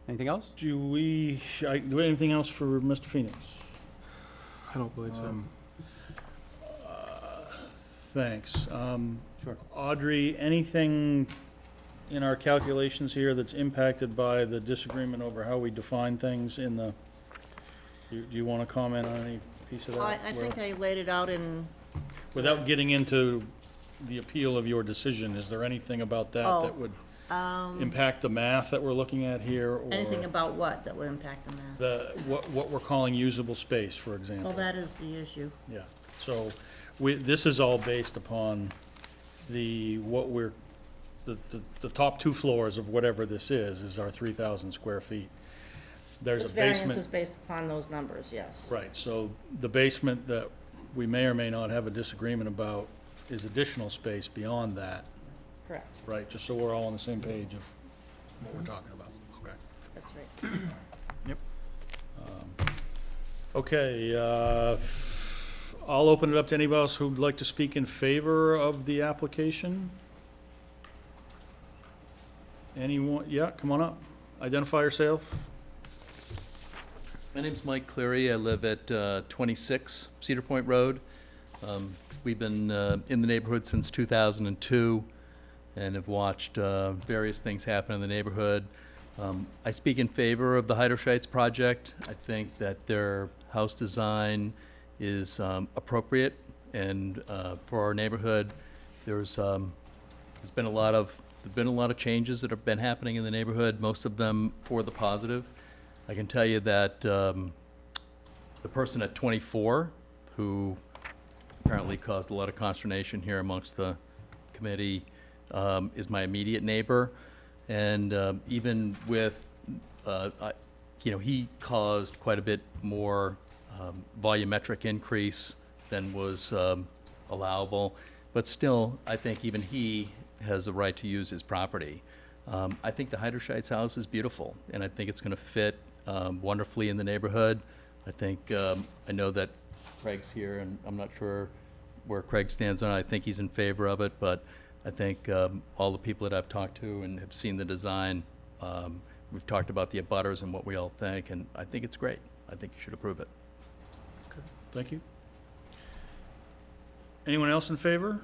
Anything else? do we have anything else for Mr. Phoenix? I don't believe so. Thanks. Sure. Audrey, anything in our calculations here that's impacted by the disagreement over how we define things in the, do you want to comment on any piece of that? I think I laid it out in, Without getting into the appeal of your decision, is there anything about that Oh, that would impact the math that we're looking at here? Or anything about what that would impact the math? what we're calling usable space, for example? Well, that is the issue. Yeah, so this is all based upon the top two floors of whatever this is our 3,000 square feet. There's This a variance basement. is based upon those numbers, yes. Right, so the basement that we may or may not have a disagreement about is additional space beyond that, Correct, right? Just so we're all on the same page of what we're talking about, okay. that's right. Okay, I'll open it up to anybody else who'd like to speak in favor of the application. Anyone, yeah, come on up, identify yourself. My name's Mike Cleary. I live at 26 Cedar Point Road. We've been in the neighborhood since 2002 and have watched various things happen in the neighborhood. I speak in favor of the Heidersheit's project. I think that their house design is appropriate, and for our neighborhood, there's been a lot of changes that have been happening in the neighborhood, most of them for the positive. I can tell you that the person at 24, who apparently caused a lot of consternation here amongst the committee, is my immediate neighbor. And even with, he caused quite a bit more volumetric increase than was allowable. But still, I think even he has the right to use his property. I think the Heidersheit's house is beautiful, and I think it's going to fit wonderfully in the neighborhood. I think, I know that Craig's here, and I'm not sure where Craig stands on it. I think he's in favor of it, but I think all the people that I've talked to and have seen the design, we've talked about the abutters and what we all think, and I think it's great. I think you should approve it. Thank you. Anyone else in favor?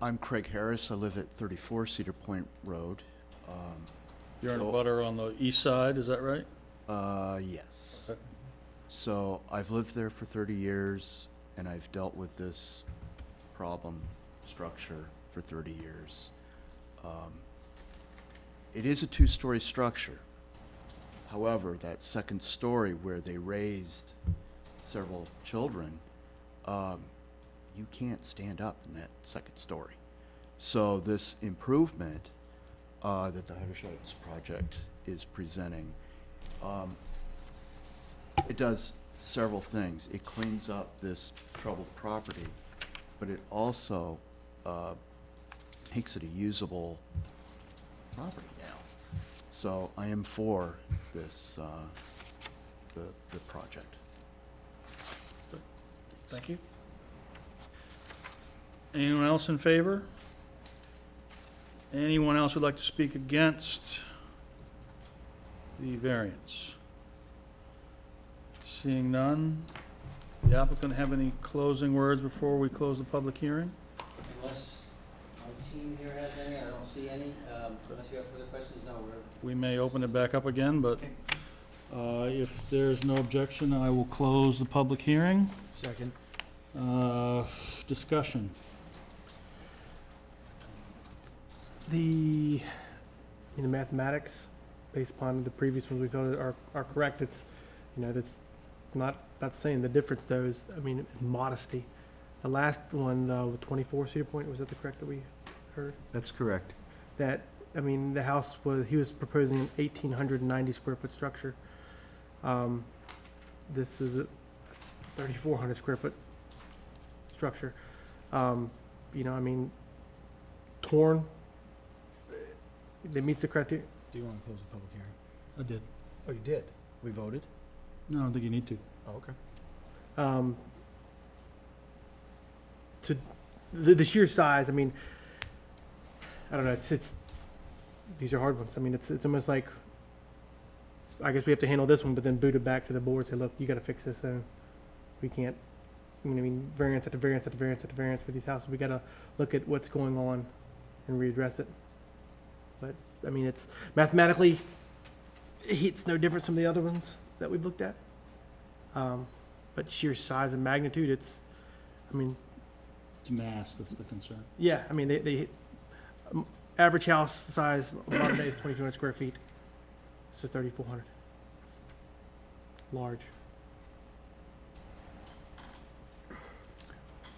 I'm Craig Harris. I live at 34 Cedar Point Road. You're in a So- butter on the east side, is that right? Yes. Okay. So I've lived there for 30 years, and I've dealt with this problem structure for 30 years. It is a two-story structure. However, that second story where they raised several children, you can't stand up in that second story. So this improvement that the Heidersheit's project is presenting, it does several things. It cleans up this troubled property, but it also makes it a usable property now. So I am for this, the project. Thank you. Anyone else in favor? Anyone else who'd like to speak against the variance? Seeing none, the applicant have any closing words before we close the public hearing? Unless My team here has any, I don't see any. Unless you have further questions, no, We may open it back up again, but if there's no objection, I will close the public hearing. Second. Discussion. The mathematics, based upon the previous ones we felt are correct. It's, that's not saying the difference though is, it's modesty. The last one, with 24 Cedar Point, was that the correct that we heard? That's correct. That, the house he was proposing an 1,890 square foot structure. This is a 3,400 square foot structure. Torn. It meets the criteria. Do you want to close the public hearing? I did. Oh, you did? We voted? No, I don't think you need to. Oh, okay. To the sheer size, I don't know, it's these are hard ones. It's almost like, I guess we have to handle this one, but then boot it back to the board, say, look, you gotta fix this, so we can't, variance after variance after variance after variance for these houses. We gotta look at what's going on and readdress it. But, it's mathematically, it's no different from the other ones that we've looked at. But sheer size and magnitude, it's, It's mass, that's the concern. yeah, they average house size modern day is 2,200 square feet. This is 3,400. Large.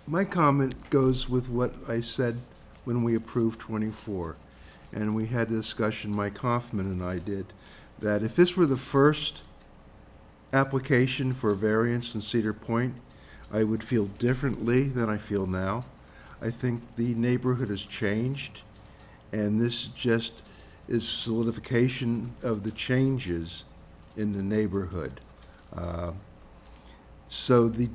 My comment goes with what I said when we approved 24. And we had a discussion, Mike Hoffman and I did, that if this were the first application for a variance in Cedar Point, I would feel differently than I feel now. I think the neighborhood has changed, and this just is solidification of the changes in the neighborhood. So the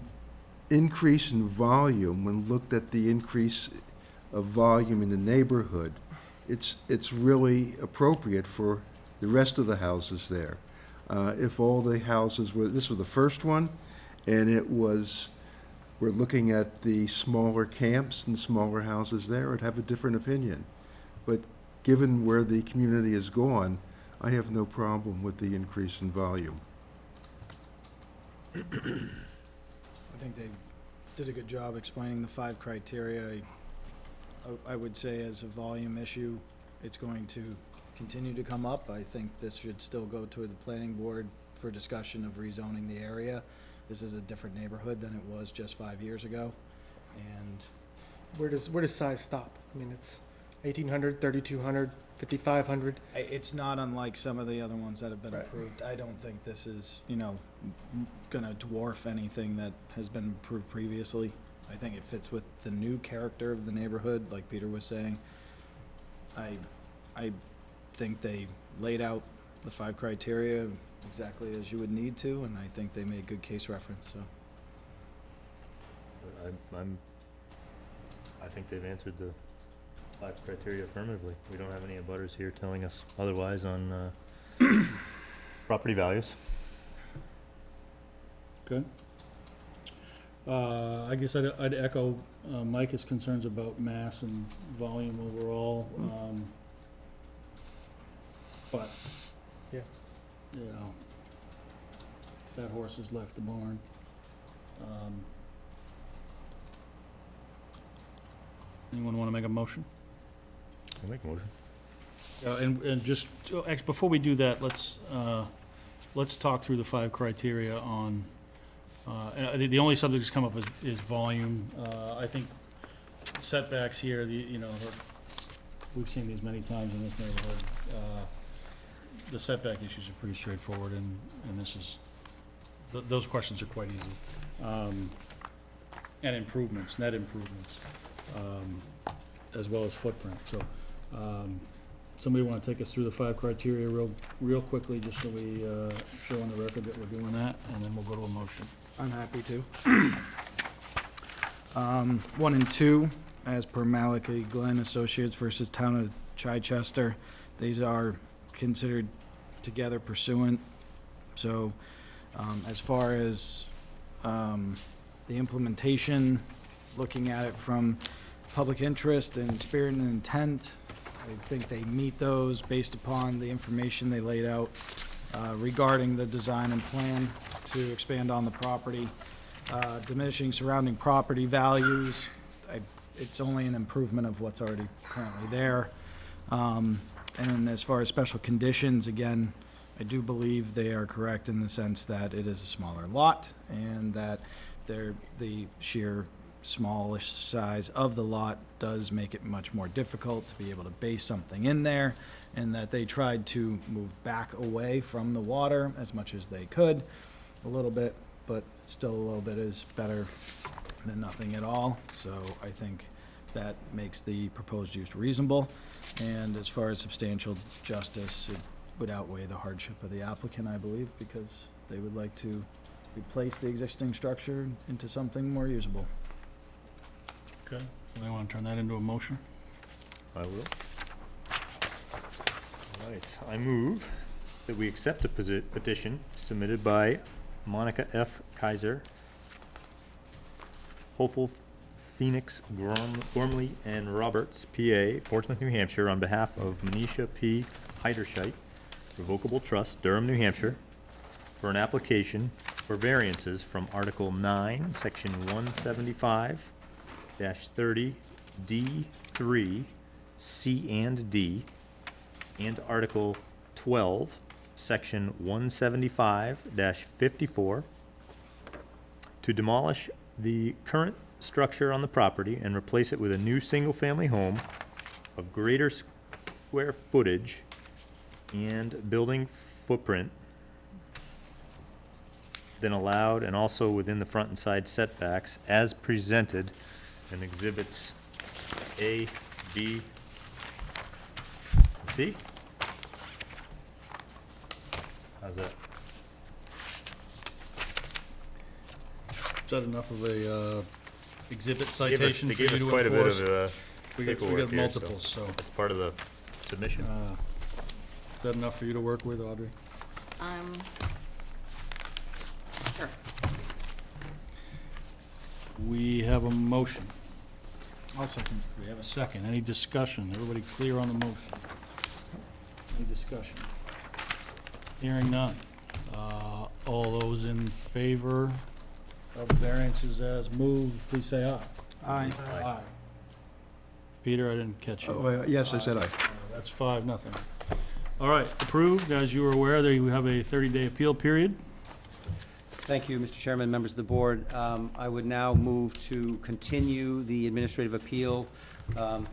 increase in volume, when looked at the increase of volume in the neighborhood, it's really appropriate for the rest of the houses there. If all the houses were, this was the first one, and we're looking at the smaller camps and smaller houses there, I'd have a different opinion. But given where the community has gone, I have no problem with the increase in volume. I think they did a good job explaining the 5 criteria. I would say as a volume issue, it's going to continue to come up. I think this should still go to the planning board for discussion of rezoning the area. This is a different neighborhood than it was just 5 years ago. And Where does size stop? It's 1,800, 3,200, 5,500. it's not unlike some of the other ones that have been Right. approved. I don't think this is, gonna dwarf anything that has been approved previously. I think it fits with the new character of the neighborhood, like Peter was saying. I think they laid out the 5 criteria exactly as you would need to, and I think they made good case reference, so. I think they've answered the 5 criteria affirmatively. We don't have any abutters here telling us otherwise on property values. Good. I guess I'd echo Mike's concerns about mass and volume overall. But, Yeah. Fat horses left the barn. Anyone want to make a motion? I'll make a motion. And just, before we do that, let's talk through the 5 criteria on, and the only subject that's come up is volume. I think setbacks here, we've seen these many times in this neighborhood. The setback issues are pretty straightforward, and this is, those questions are quite easy. And improvements, net improvements, as well as footprint. So, somebody want to take us through the 5 criteria real quickly, just so we show on the record that we're doing that, and then we'll go to a motion. I'm happy to. 1 and 2, as per Malachi Glenn Associates versus Town of Chichester, these are considered together pursuant. So, as far as the implementation, looking at it from public interest and spirit and intent. I think they meet those based upon the information they laid out regarding the design and plan to expand on the property. Diminishing surrounding property values, it's only an improvement of what's already currently there. And as far as special conditions, again, I do believe they are correct in the sense that it is a smaller lot and that the sheer smallish size of the lot does make it much more difficult to be able to base something in there, and that they tried to move back away from the water as much as they could, a little bit, but still a little bit is better than nothing at all. So I think that makes the proposed use reasonable. And as far as substantial justice, it would outweigh the hardship of the applicant, I believe, because they would like to replace the existing structure into something more usable. Okay, so they want to turn that into a motion? I will. All right, I move that we accept the petition submitted by Monica F. Kaiser, Hopeful Phoenix, Gormley, and Roberts, PA, Portsmouth, New Hampshire, on behalf of Manisha P. Heiderscheit, Revocable Trust, Durham, New Hampshire, for an application for variances from Article 9, Section 175-30D3, C and D, and Article 12, Section 175-54, to demolish the current structure on the property and replace it with a new single-family home of greater square footage and building footprint than allowed, and also within the front and side setbacks as presented in exhibits A, B, and C. How's that? Is that enough of a exhibit They gave us- citation they for you gave us to quite a bit enforce? of We got paperwork here, so multiples, so, that's part of the submission. is that enough for you to work with, Audrey? Sure. We have a motion. I'll second. We have a second. Any discussion? Everybody clear on the motion? Any discussion? Hearing none. All those in favor of variances as moved, please say aye. Aye. Aye. Peter, I didn't catch you. Oh, yes, I said aye. That's 5-0. All right, approved. As you are aware, there you have a 30-day appeal period. Thank you, Mr. Chairman, members of the board. I would now move to continue the administrative appeal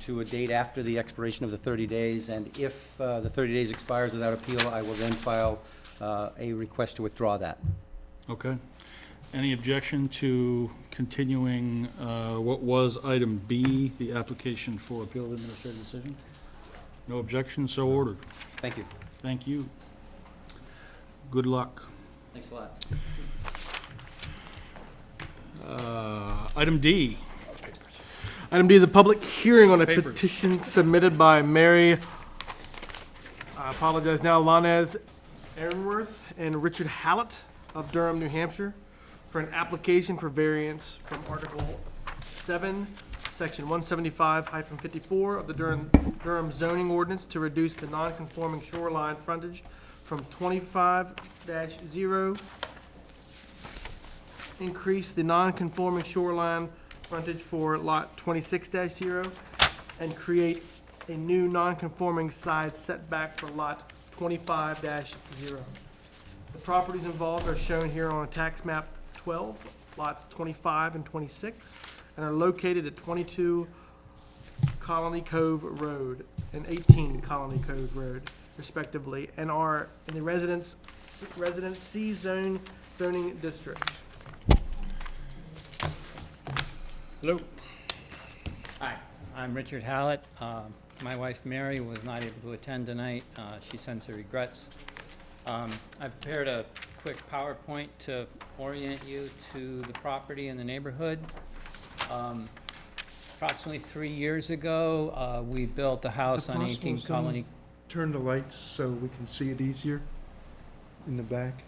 to a date after the expiration of the 30 days, and if the 30 days expires without appeal, I will then file a request to withdraw that. Okay. Any objection to continuing what was item B, the application for appeal of administrative decision? No objection, so ordered. Thank you. Thank you. Good luck. Thanks a lot. Item D. Item D is a public hearing on a Papers. petition submitted by Mary, I apologize now, Lanez Aaronworth and Richard Hallett of Durham, New Hampshire, for an application for variance from Article 7, Section 175-54 of the Durham zoning ordinance to reduce the non-conforming shoreline frontage from 25-0, increase the non-conforming shoreline frontage for lot 26-0, and create a new non-conforming side setback for lot 25-0. The properties involved are shown here on tax map 12, lots 25 and 26, and are located at 22 Colony Cove Road and 18 Colony Cove Road, respectively, and are in the Residence C zoning district. Hello. Hi, I'm Richard Hallett. My wife Mary was not able to attend tonight. She sends her regrets. I've prepared a quick PowerPoint to orient you to the property and the neighborhood. Approximately 3 years ago, we built a house on 18 Colony. Turn the lights so we can see it easier in the back.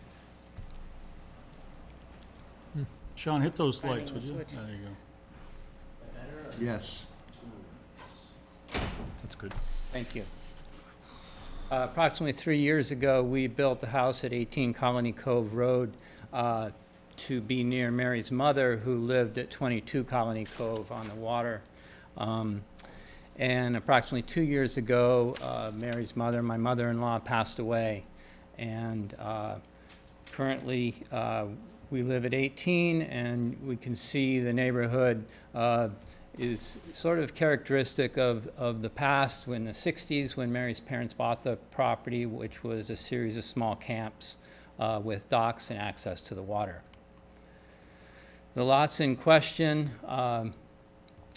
Sean, hit those Finding lights, the would you? switch. There you go. Yes. Good. Thank you. Approximately 3 years ago, we built the house at 18 Colony Cove Road to be near Mary's mother, who lived at 22 Colony Cove on the water. And approximately 2 years ago, Mary's mother, my mother-in-law, passed away. And currently, we live at 18, and we can see the neighborhood is sort of characteristic of the past, when the 60s, when Mary's parents bought the property, which was a series of small camps with docks and access to the water. The lots in question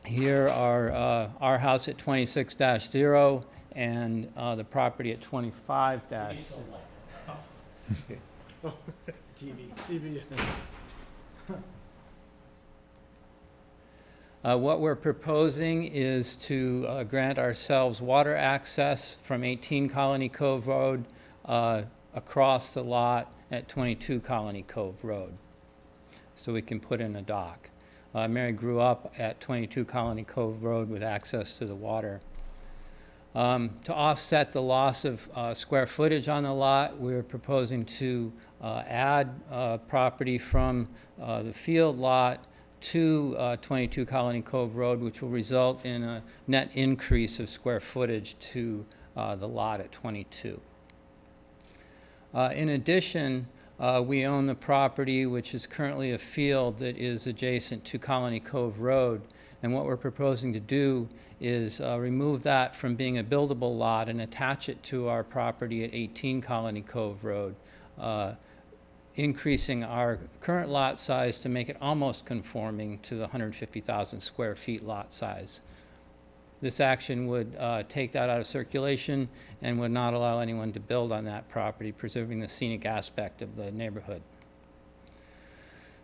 here are our house at 26-0 and the property at 25-. TV. What we're proposing is to grant ourselves water access from 18 Colony Cove Road across the lot at 22 Colony Cove Road, so we can put in a dock. Mary grew up at 22 Colony Cove Road with access to the water. To offset the loss of square footage on the lot, we're proposing to add property from the field lot to 22 Colony Cove Road, which will result in a net increase of square footage to the lot at 22. In addition, we own the property which is currently a field that is adjacent to Colony Cove Road, and what we're proposing to do is remove that from being a buildable lot and attach it to our property at 18 Colony Cove Road, increasing our current lot size to make it almost conforming to the 150,000 square feet lot size. This action would take that out of circulation and would not allow anyone to build on that property, preserving the scenic aspect of the neighborhood.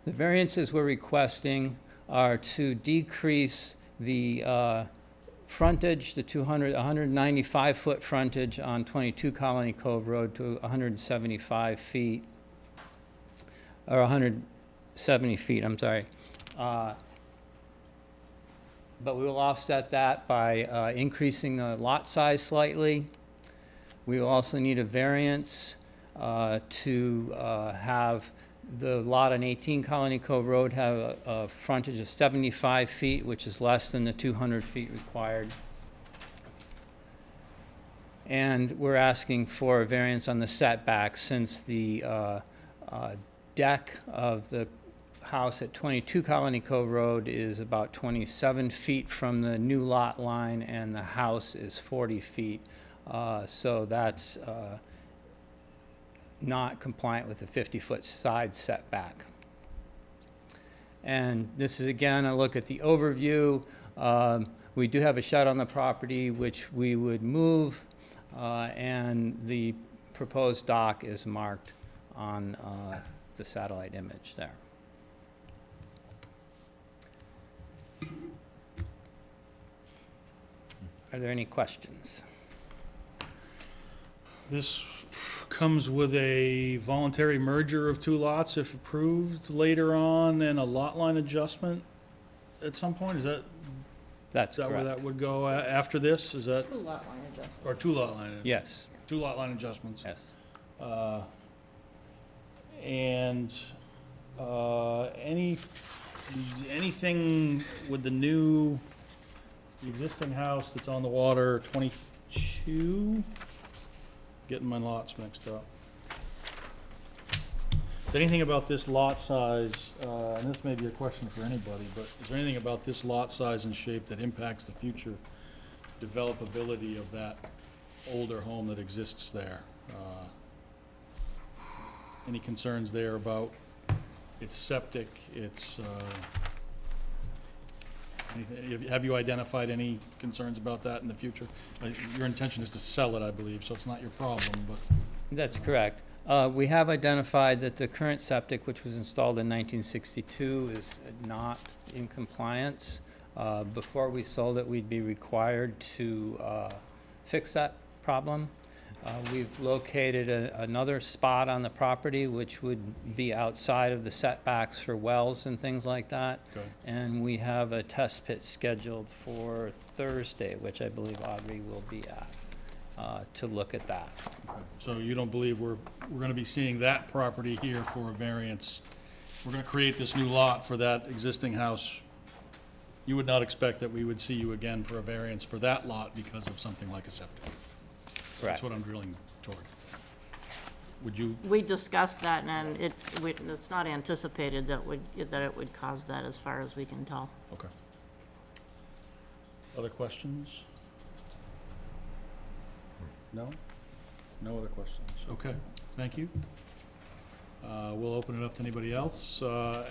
The variances we're requesting are to decrease the frontage, the 195-foot frontage on 22 Colony Cove Road to 175 feet, or 170 feet, I'm sorry. But we will offset that by increasing the lot size slightly. We will also need a variance to have the lot on 18 Colony Cove Road have a frontage of 75 feet, which is less than the 200 feet required. And we're asking for a variance on the setback, since the deck of the house at 22 Colony Cove Road is about 27 feet from the new lot line, and the house is 40 feet. So that's not compliant with the 50-foot side setback. And this is, again, a look at the overview. We do have a shed on the property, which we would move, and the proposed dock is marked on the satellite image there. Are there any questions? This comes with a voluntary merger of two lots if approved later on, and a lot line adjustment at some point? Is that That's where correct. that would go after this? Is that, Two lot line adjustment. or two lot line? Yes, Two lot line adjustments? yes. And anything with the existing house that's on the water, 22? Getting my lots mixed up. Is anything about this lot size, and this may be a question for anybody, but is there anything about this lot size and shape that impacts the future developability of that older home that exists there? Any concerns there about its septic, have you identified any concerns about that in the future? Your intention is to sell it, I believe, so it's not your problem, but. That's correct. We have identified that the current septic, which was installed in 1962, is not in compliance. Before we sold it, we'd be required to fix that problem. We've located another spot on the property which would be outside of the setbacks for wells and things like that. Okay. And we have a test pit scheduled for Thursday, which I believe Audrey will be at, to look at that. So you don't believe we're gonna be seeing that property here for a variance? We're gonna create this new lot for that existing house. You would not expect that we would see you again for a variance for that lot because of something like a septic? That's what I'm drilling toward. Would you, We discussed that, and it's not anticipated that it would cause that as far as we can tell. okay. Other questions? No? No other questions? Okay, thank you. We'll open it up to anybody else.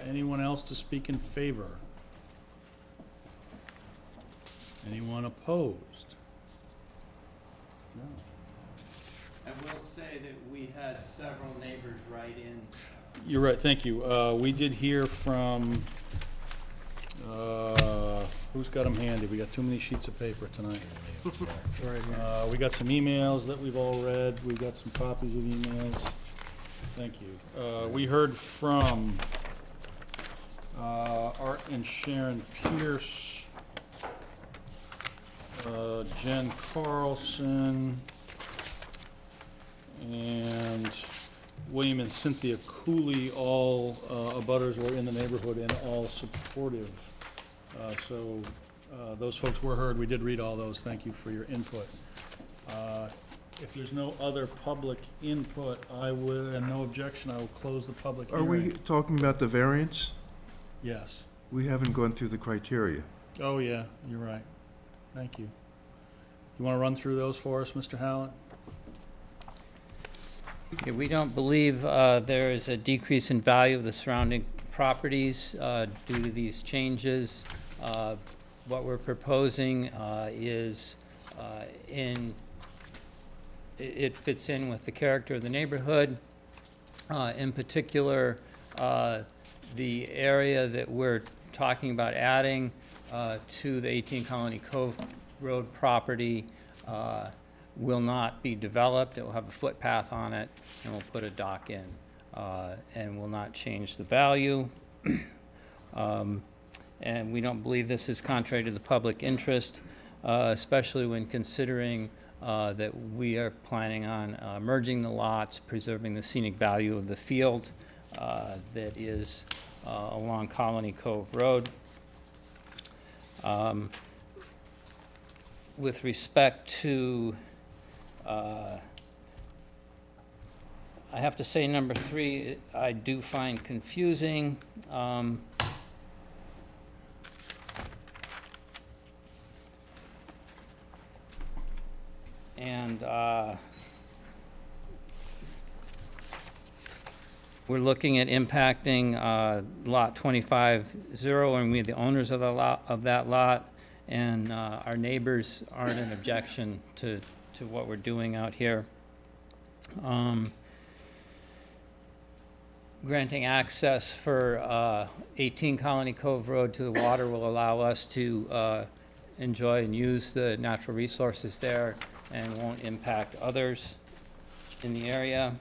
Anyone else to speak in favor? Anyone opposed? No. I will say that we had several neighbors write in. You're right, thank you. We did hear from, who's got them handy? We got too many sheets of paper tonight. We got some emails that we've all read. We got some copies of emails. Thank you. We heard from Art and Sharon Pierce, Jen Carlson, and William and Cynthia Cooley. All abutters were in the neighborhood and all supportive. So those folks were heard. We did read all those. Thank you for your input. If there's no other public input, and no objection, I will close the public Are hearing. we talking about the variance? Yes. We haven't gone through the criteria. Oh, yeah, you're right. Thank you. You want to run through those for us, Mr. Hallett? Yeah, we don't believe there is a decrease in value of the surrounding properties due to these changes. What we're proposing is it fits in with the character of the neighborhood. In particular, the area that we're talking about adding to the 18 Colony Cove Road property will not be developed. It will have a footpath on it, and we'll put a dock in, and will not change the value. And we don't believe this is contrary to the public interest, especially when considering that we are planning on merging the lots, preserving the scenic value of the field that is along Colony Cove Road. With respect to, I have to say, number 3, I do find confusing. And we're looking at impacting lot 25-0, and we're the owners of the lot, of that lot, and our neighbors aren't an objection to what we're doing out here. Granting access for 18 Colony Cove Road to the water will allow us to enjoy and use the natural resources there and won't impact others in the area.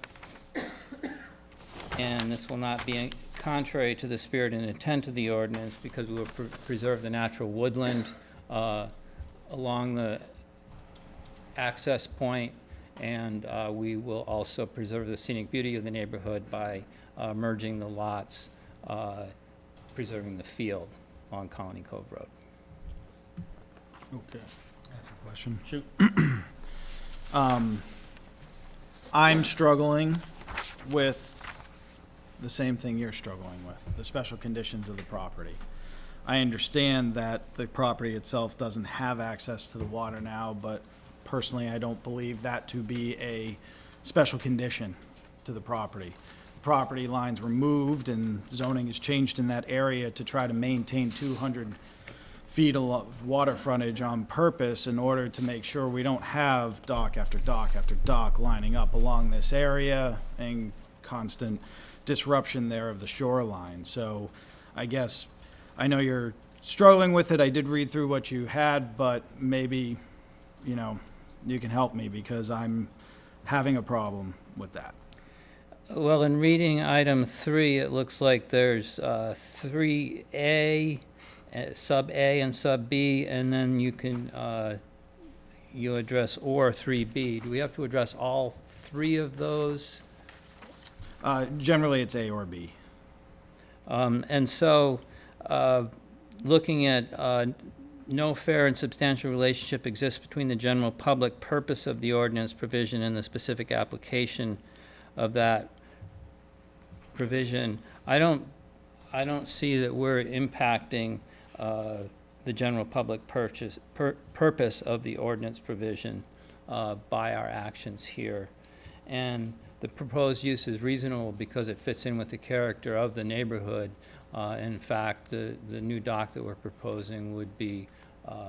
And this will not be contrary to the spirit and intent of the ordinance, because we will preserve the natural woodland along the access point, and we will also preserve the scenic beauty of the neighborhood by merging the lots, preserving the field on Colony Cove Road. Okay. That's a question. Shoot. I'm struggling with the same thing you're struggling with, the special conditions of the property. I understand that the property itself doesn't have access to the water now, but personally, I don't believe that to be a special condition to the property. The property lines were moved and zoning is changed in that area to try to maintain 200 feet of water frontage on purpose in order to make sure we don't have dock after dock after dock lining up along this area and constant disruption there of the shoreline. So I guess, I know you're struggling with it. I did read through what you had, but maybe, you know, you can help me, because I'm having a problem with that. Well, in reading item 3, it looks like there's 3A, sub A and sub B, and then you can, you address or 3B. Do we have to address all 3 of those? Generally, it's A or B. And so, looking at no fair and substantial relationship exists between the general public purpose of the ordinance provision and the specific application of that provision, I don't see that we're impacting the general public purpose of the ordinance provision by our actions here. And the proposed use is reasonable because it fits in with the character of the neighborhood. In fact, the new dock that we're proposing would be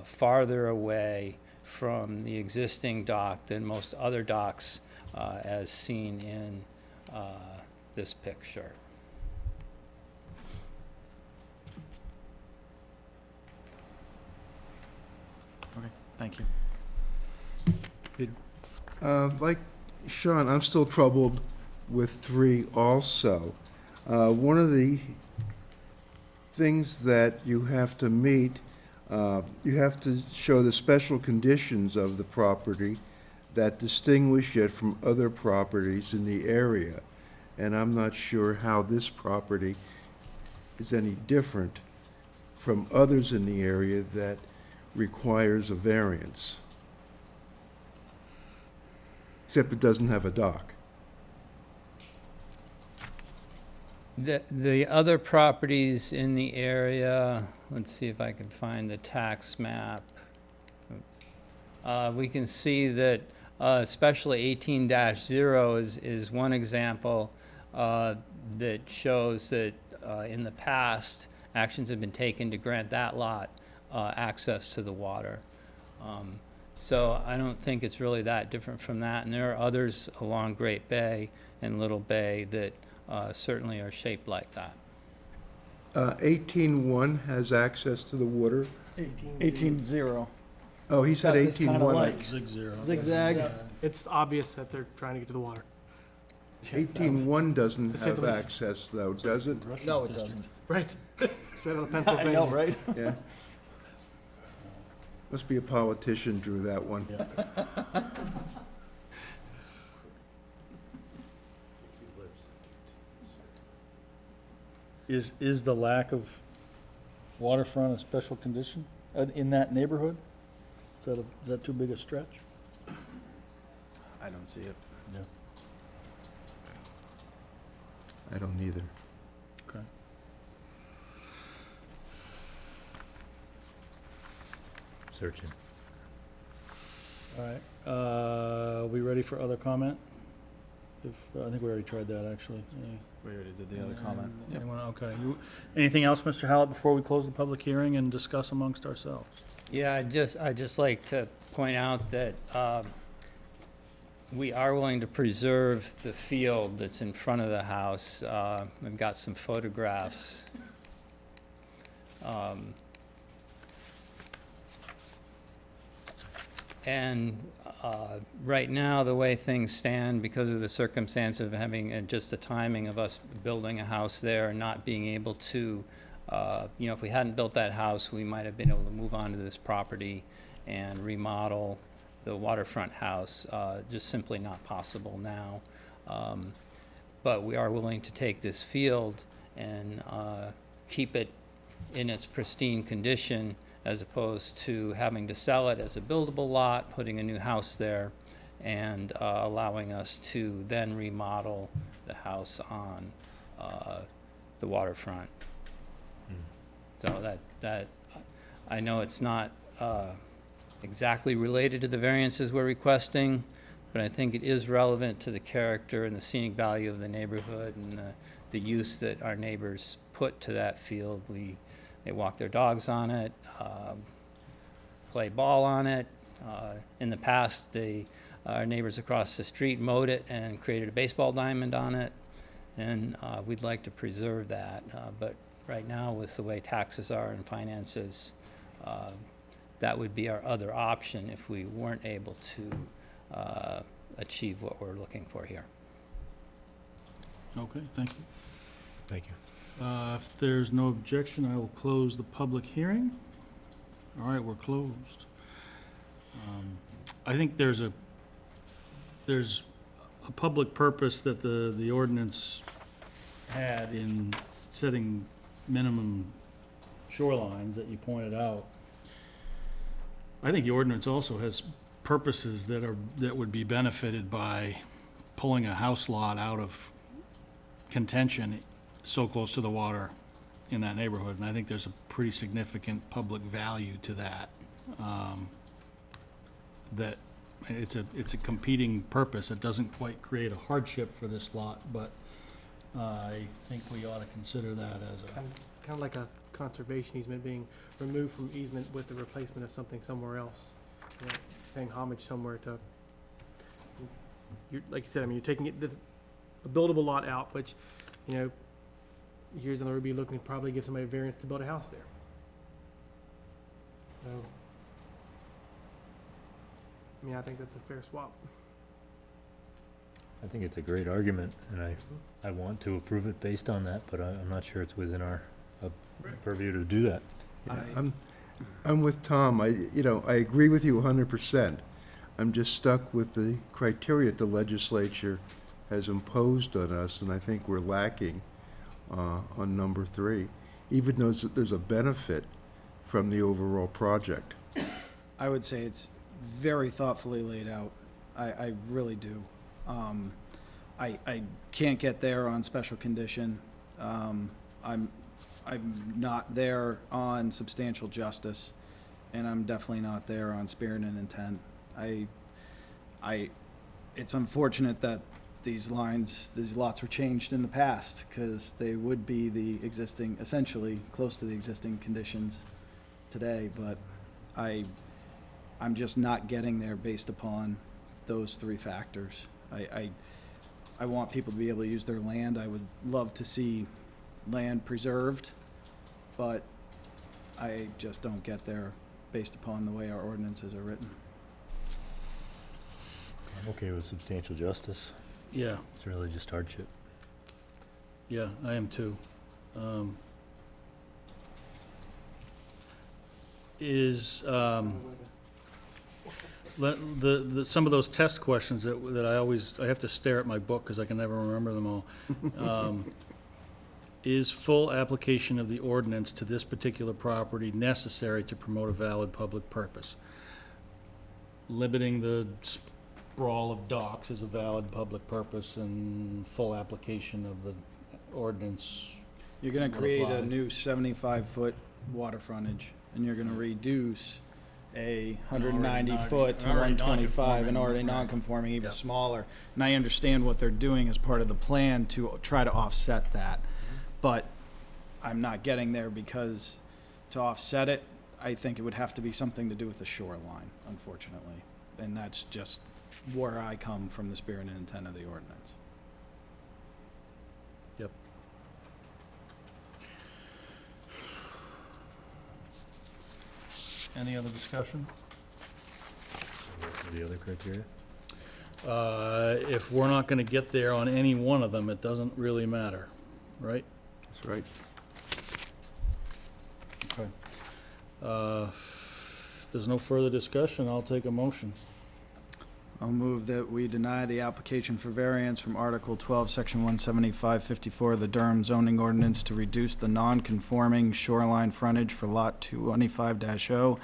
farther away from the existing dock than most other docks as seen in this picture. Okay, thank you. Like Sean, I'm still troubled with 3 also. One of the things that you have to meet, you have to show the special conditions of the property that distinguish it from other properties in the area. And I'm not sure how this property is any different from others in the area that requires a variance. Except it doesn't have a dock. The other properties in the area, let's see if I can find the tax map. We can see that especially 18-0 is one example that shows that in the past, actions have been taken to grant that lot access to the water. So I don't think it's really that different from that. And there are others along Great Bay and Little Bay that certainly are shaped like that. 18-1 has access to the water. 18-0. Oh, he said Got this kinda 18-1. light. Zig-zero. Zigzag. It's obvious that they're trying to get to the water. 18-1 doesn't To say the have least. access, though, does it? No, it doesn't. Right. Straight out of Pennsylvania. I know, right? Yeah. Must be a politician drew that one. Is the lack of waterfront a special condition in that neighborhood? Is that too big a stretch? I don't see it. I don't either. Okay. Searching. All right, we ready for other comment? I think we already tried that, actually. We already did the other comment. Anyone, okay. Anything else, Mr. Hallett, before we close the public hearing and discuss amongst ourselves? Yeah, I'd just like to point out that we are willing to preserve the field that's in front of the house. We've got some photographs. And right now, the way things stand, because of the circumstance of having just the timing of us building a house there and not being able to, if we hadn't built that house, we might have been able to move onto this property and remodel the waterfront house. Just simply not possible now. But we are willing to take this field and keep it in its pristine condition, as opposed to having to sell it as a buildable lot, putting a new house there, and allowing us to then remodel the house on the waterfront. So that I know it's not exactly related to the variances we're requesting, but I think it is relevant to the character and the scenic value of the neighborhood and the use that our neighbors put to that field. They walk their dogs on it, play ball on it. In the past, our neighbors across the street mowed it and created a baseball diamond on it, and we'd like to preserve that. But right now, with the way taxes are and finances, that would be our other option if we weren't able to achieve what we're looking for here. Okay, thank you. Thank you. If there's no objection, I will close the public hearing. All right, we're closed. I think there's a public purpose that the ordinance had in setting minimum shorelines that you pointed out. I think the ordinance also has purposes that would be benefited by pulling a house lot out of contention so close to the water in that neighborhood, and I think there's a pretty significant public value to that. That it's a competing purpose. It doesn't quite create a hardship for this lot, but I think we ought to consider that as a, Kind of like a conservation easement being removed from easement with the replacement of something somewhere else. You know, paying homage somewhere to, like you said, I mean, you're taking a buildable lot out, which, you know, years down the road, be looking to probably give somebody a variance to build a house there. So, I mean, I think that's a fair swap. I think it's a great argument, and I want to approve it based on that, but I'm not sure it's within our purview to do that. I'm with Tom. I agree with you 100%. I'm just stuck with the criteria that the legislature has imposed on us, and I think we're lacking on number 3, even though there's a benefit from the overall project. I would say it's very thoughtfully laid out. I really do. I can't get there on special condition. I'm not there on substantial justice, and I'm definitely not there on spirit and intent. It's unfortunate that these lots were changed in the past, because they would be the existing, essentially close to the existing conditions today, but I'm just not getting there based upon those 3 factors. I want people to be able to use their land. I would love to see land preserved, but I just don't get there based upon the way our ordinances are written. I'm okay with substantial justice. yeah, It's really just hardship. yeah, I am too. Some of those test questions that I have to stare at my book because I can never remember them all. Is full application of the ordinance to this particular property necessary to promote a valid public purpose? Limiting the sprawl of docks is a valid public purpose, and full application of the ordinance. You're gonna Would create a apply. new 75-foot water frontage, and you're gonna reduce a 190-foot to already 125, and non-conforming, already that's right. non-conforming, even Yep. smaller. And I understand what they're doing as part of the plan to try to offset that. But I'm not getting there, because to offset it, I think it would have to be something to do with the shoreline, unfortunately. And that's just where I come from, the spirit and intent of the ordinance. Yep. Any other discussion? The other criteria? If we're not gonna get there on any one of them, it doesn't really matter, right? That's right. Okay. If there's no further discussion, I'll take a motion. I'll move that we deny the application for variance from Article 12, Section 175-54 of the Durham zoning ordinance to reduce the non-conforming shoreline frontage for Lot 225-0,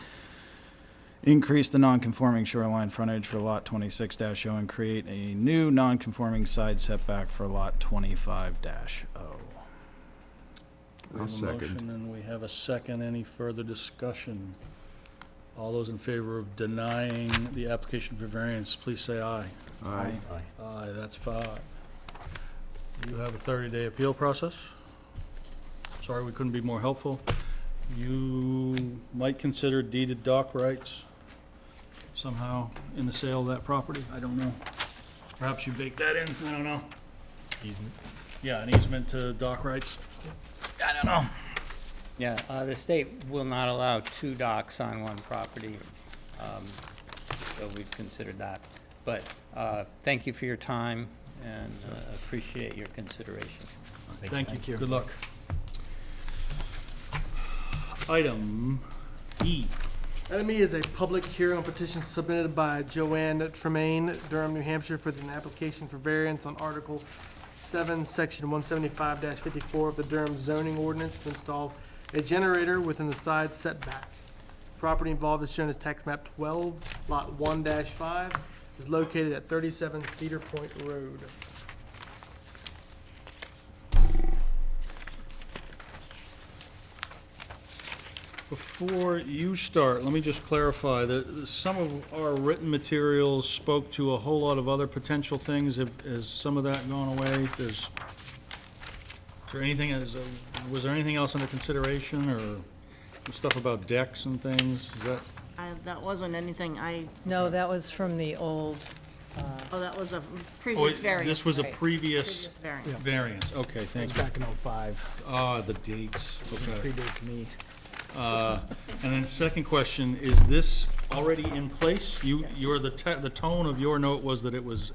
increase the non-conforming shoreline frontage for Lot 26-0, and create a new non-conforming side setback for Lot 25-0. We I'll have a second. motion and we have a second. Any further discussion? All those in favor of denying the application for variance, please say aye. Aye. Aye. Aye, that's 5. You have a 30-day appeal process. Sorry we couldn't be more helpful. You might consider deeded dock rights somehow in the sale of that property. I don't know. Perhaps you bake that in, I don't know. Easement? Yeah, an easement to dock rights. I don't know. Yeah, the state will not allow 2 docks on one property, so we've considered that. But thank you for your time, and appreciate your considerations. Thank you. Good luck. Item E. Item E is a public hearing on petition submitted by Joanne Tremaine, Durham, New Hampshire, for an application for variance on Article 7, Section 175-54 of the Durham zoning ordinance to install a generator within the side setback. Property involved is shown as tax map 12, lot 1-5, is located at 37 Cedar Point Road. Before you start, let me just clarify that some of our written materials spoke to a whole lot of other potential things. Has some of that gone away? Was there anything else under consideration, or stuff about decks and things? Is that? That wasn't anything No, that was from the old, that was a Oh, previous variance. this was a Right. previous Variance. variance. Okay, It was thank you. back in '05. Ah, the dates. Okay. Predates me. And then second question, is this already in place? The tone of your note was that it was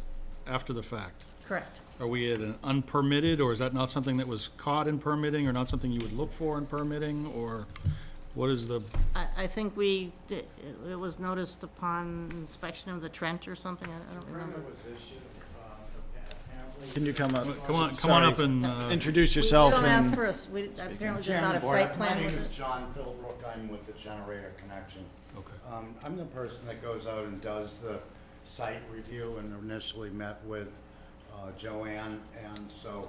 after the fact. Correct. Are we at an unpermitted, or is that not something that was caught in permitting, or not something you would look for in permitting, or what is the, I think it was noticed upon inspection of the trench or something, I don't remember. Can you come up? come on up and, Introduce We yourself don't ask and for us, apparently there's not a site plan My with name is it. John Philbrook, I'm with the generator connection. okay. I'm the person that goes out and does the site review and initially met with Joanne, and so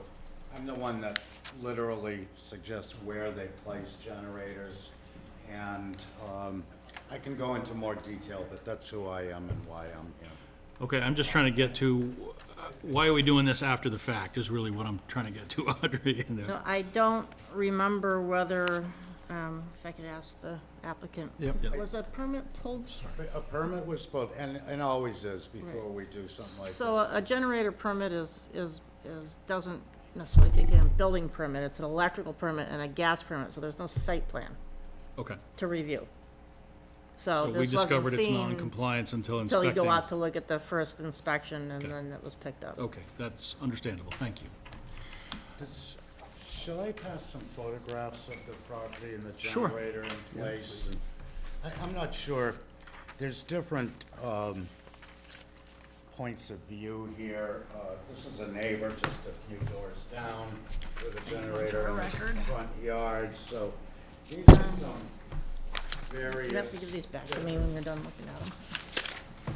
I'm the one that literally suggests where they place generators, and I can go into more detail, but that's who I am and why I'm here. Okay, I'm just trying to get to, why are we doing this after the fact, is really what I'm trying to get to, Audrey. No, I don't remember whether, if I could ask the applicant. Yep. Was a permit pulled? A permit was supposed, and always is before we do something like this. So a generator permit doesn't necessarily kick in a building permit, it's an electrical permit and a gas permit, so there's no site plan Okay, to review. so So we this wasn't discovered its seen non-compliance until until you inspecting. go out to look at the first inspection, and Okay. then it was picked up. Okay, that's understandable, thank you. Shall I pass some photographs of the property and the Sure. generator in place? I'm not sure, there's different points of view here. This is a neighbor just a few doors down with a generator in the front yard, so these are some various You have to give these back to me when you're done looking at them.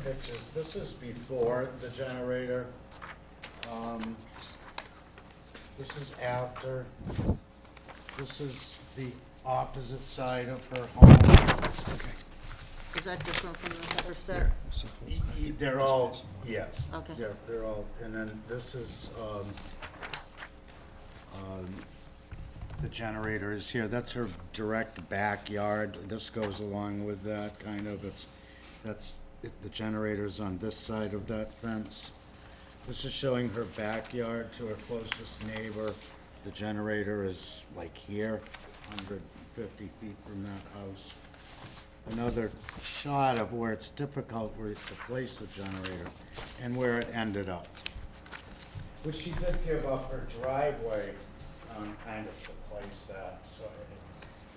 pictures. This is before the generator. This is after. This is the opposite side of her home. Is that different from the other set? They're all, yes. Okay. They're all, and then this is, the generator is here. That's her direct backyard. This goes along with that, kind of. The generator's on this side of that fence. This is showing her backyard to her closest neighbor. The generator is like here, 150 feet from that house. Another shot of where it's difficult to place the generator and where it ended up. Which she did give up her driveway, kind of to place that, so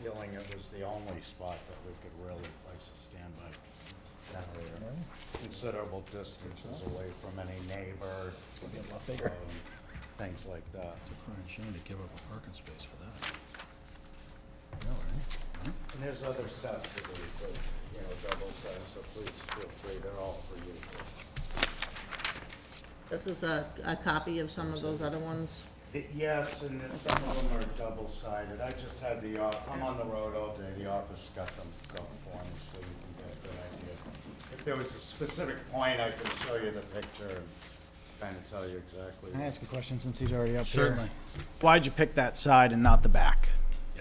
feeling it was the only spot that we could really place a standby generator. Considerable distances away from any neighbor, things like that. Shame to give up a parking space for that. And there's other sets of these, so, double sets, so please feel free, they're all for you. This is a copy of some of those other ones. Yes, and then some of them are double-sided. I just had I'm on the road all day, the office got them for me, so you can get a good idea. If there was a specific point, I can show you the picture and kind of tell you exactly. Can I ask a question since he's already up here? Certainly. Why'd you pick that side and not the back?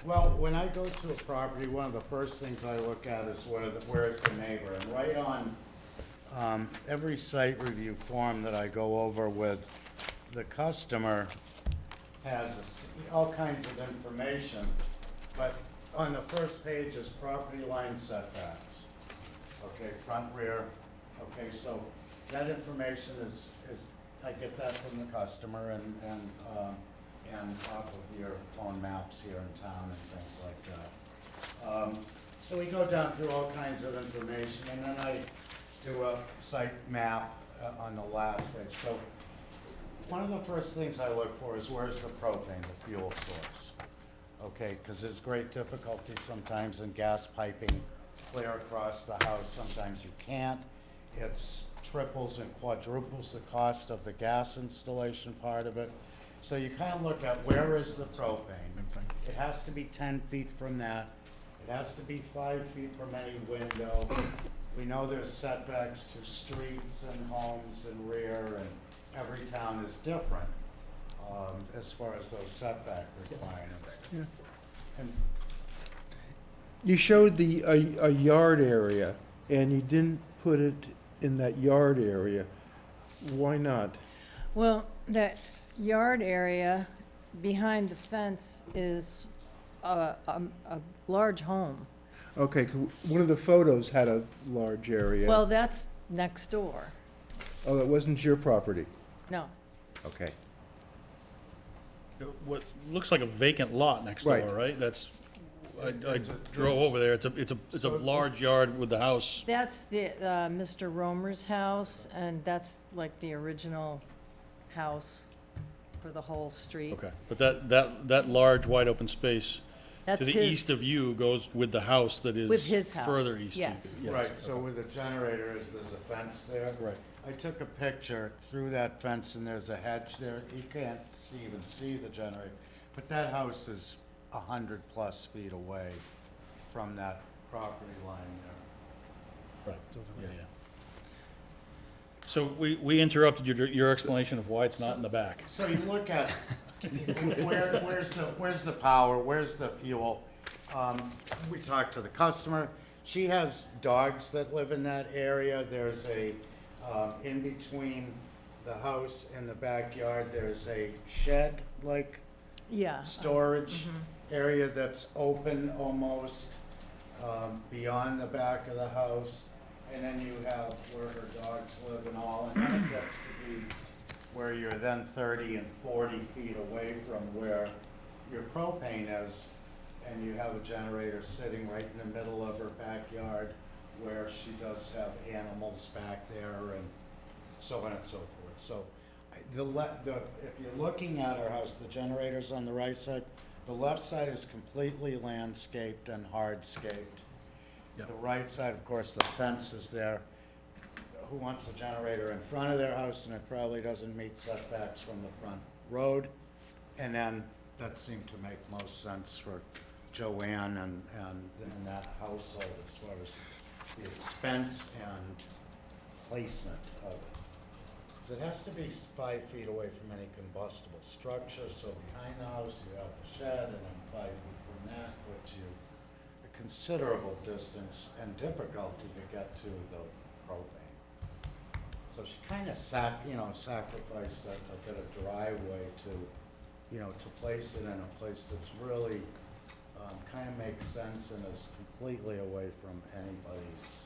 Well, when I go to a property, one of the first things I look at is where's the neighbor? And right on every site review form that I go over with the customer has all kinds of information, but on the first page is property line setbacks. Okay, front, rear. Okay, so that information is, I get that from the customer and off of your phone maps here in town and things like that. So we go down through all kinds of information, and then I do a site map on the last page. So one of the first things I look for is where's the propane, the fuel source? Okay, because there's great difficulty sometimes in gas piping clear across the house. Sometimes you can't. It's triples and quadruples the cost of the gas installation part of it. So you kind of look at where is the propane. It has to be 10 feet from that. It has to be 5 feet from any window. We know there's setbacks to streets and homes and rear, and every town is different as far as those setback requirements. And You showed a yard area, and you didn't put it in that yard area. Why not? Well, that yard area behind the fence is a large home. Okay, one of the photos had a large area. Well, that's next door. Oh, that wasn't your property? No. Okay. What looks like a vacant lot next door, Right. right? That's, I It's a- drove over there. It's a So- large yard with the house. That's the, Mr. Romer's house, and that's like the original house for the whole street. Okay, but that large wide open space That's to the his- east of you goes with the house that is With his house, further east. yes. Right, so where the generator is, there's a fence there. Right. I took a picture through that fence, and there's a hedge there. You can't even see the generator. But that house is 100+ feet away from that property line there. Right, yeah, yeah. So we interrupted your explanation of why it's not in the back. So you look at, where's the power, where's the fuel? We talked to the customer. She has dogs that live in that area. There's in between the house and the backyard, there's a shed-like Yeah. storage area that's open almost beyond the back of the house. And then you have where her dogs live and all, and then it gets to be where you're then 30 and 40 feet away from where your propane is, and you have a generator sitting right in the middle of her backyard where she does have animals back there and so on and so forth. So if you're looking at our house, the generator's on the right side. The left side is completely landscaped and hardscaped. Yep. The right side, of course, the fence is there. Who wants a generator in front of their house, and it probably doesn't meet setbacks from the front road? And then that seemed to make most sense for Joanne and that household as far as the expense and placement of it. 'Cause it has to be 5 feet away from any combustible structure, so behind the house you have the shed, and then 5 feet from that puts you a considerable distance and difficulty to get to the propane. So she kind of sacrificed a bit of driveway to place it in a place that's really kind of makes sense and is completely away from anybody's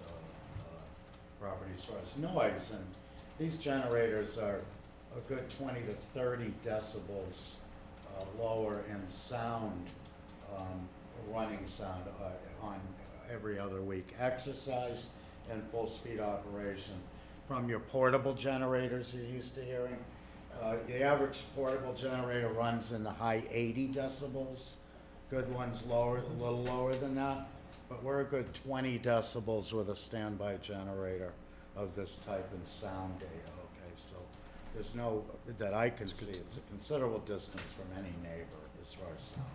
property as far as noise. And these generators are a good 20 to 30 decibels lower in sound, running sound on every other week exercise and full speed operation. From your portable generators you're used to hearing, the average portable generator runs in the high 80 decibels. Good ones lower, a little lower than that, but we're a good 20 decibels with a standby generator of this type in sound data, okay? So there's no, that I can see, it's a considerable distance from any neighbor as far as sound.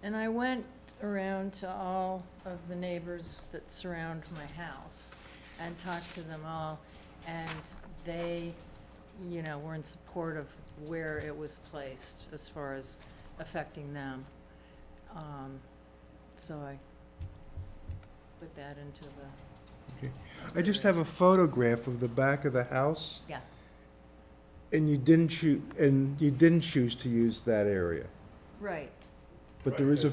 And I went around to all of the neighbors that surround my house and talked to them all, and they, were in support of where it was placed as far as affecting them. So I put that into the, I just have a photograph of the back of the house, yeah, and you didn't choose to use that area. right. But there is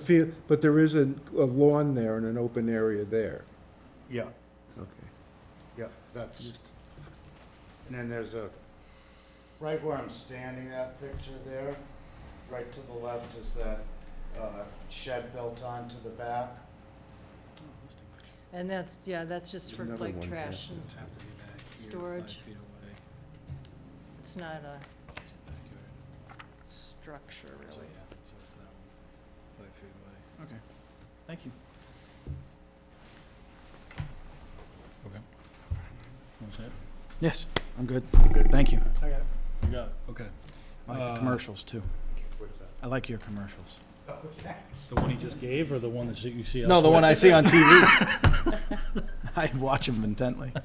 a lawn there and an open area there. Yeah, Okay. yeah, that's, And then there's a, right where I'm standing, that picture there, right to the left is that shed built onto the back. And that's, yeah, that's just for Another like one trash has and Have to be back here, Storage. 5 feet away. it's not a Backyard. structure So, really. yeah, so it's that one, 5 feet away. Okay, thank you. Okay. That's it? Yes, I'm good. Thank you. I got it. You got it, okay. I like the Uh, commercials too. What's that? I like your commercials. Oh, thanks. The one he just gave, or the one that you see No, the one I elsewhere? see on TV. I watch them intently. If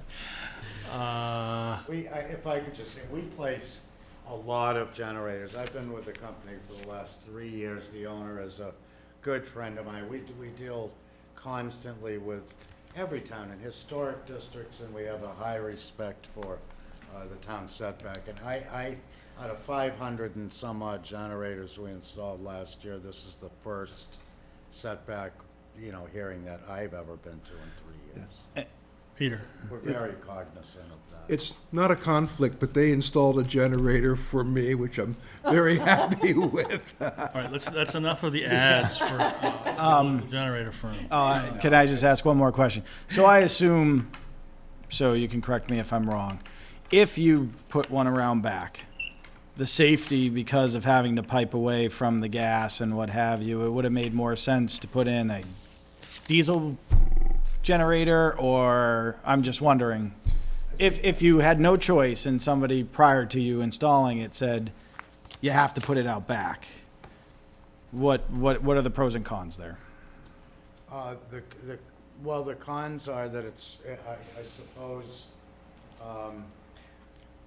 I could just say, we place a lot of generators. I've been with the company for the last 3 years. The owner is a good friend of mine. We deal constantly with every town in historic districts, and we have a high respect for the town setback. And I, out of 500 and some odd generators we installed last year, this is the first setback, hearing that I've ever been to in 3 years. Peter, We're very cognizant of that. It's not a conflict, but they installed a generator for me, which I'm very happy with. all right, that's enough of the ads for the generator firm. Can I just ask one more question? So I assume, so you can correct me if I'm wrong, if you put one around back, the safety because of having to pipe away from the gas and what have you, it would have made more sense to put in a diesel generator, or I'm just wondering, if you had no choice and somebody prior to you installing it said, you have to put it out back, what are the pros and cons there? The cons are that it's, I suppose,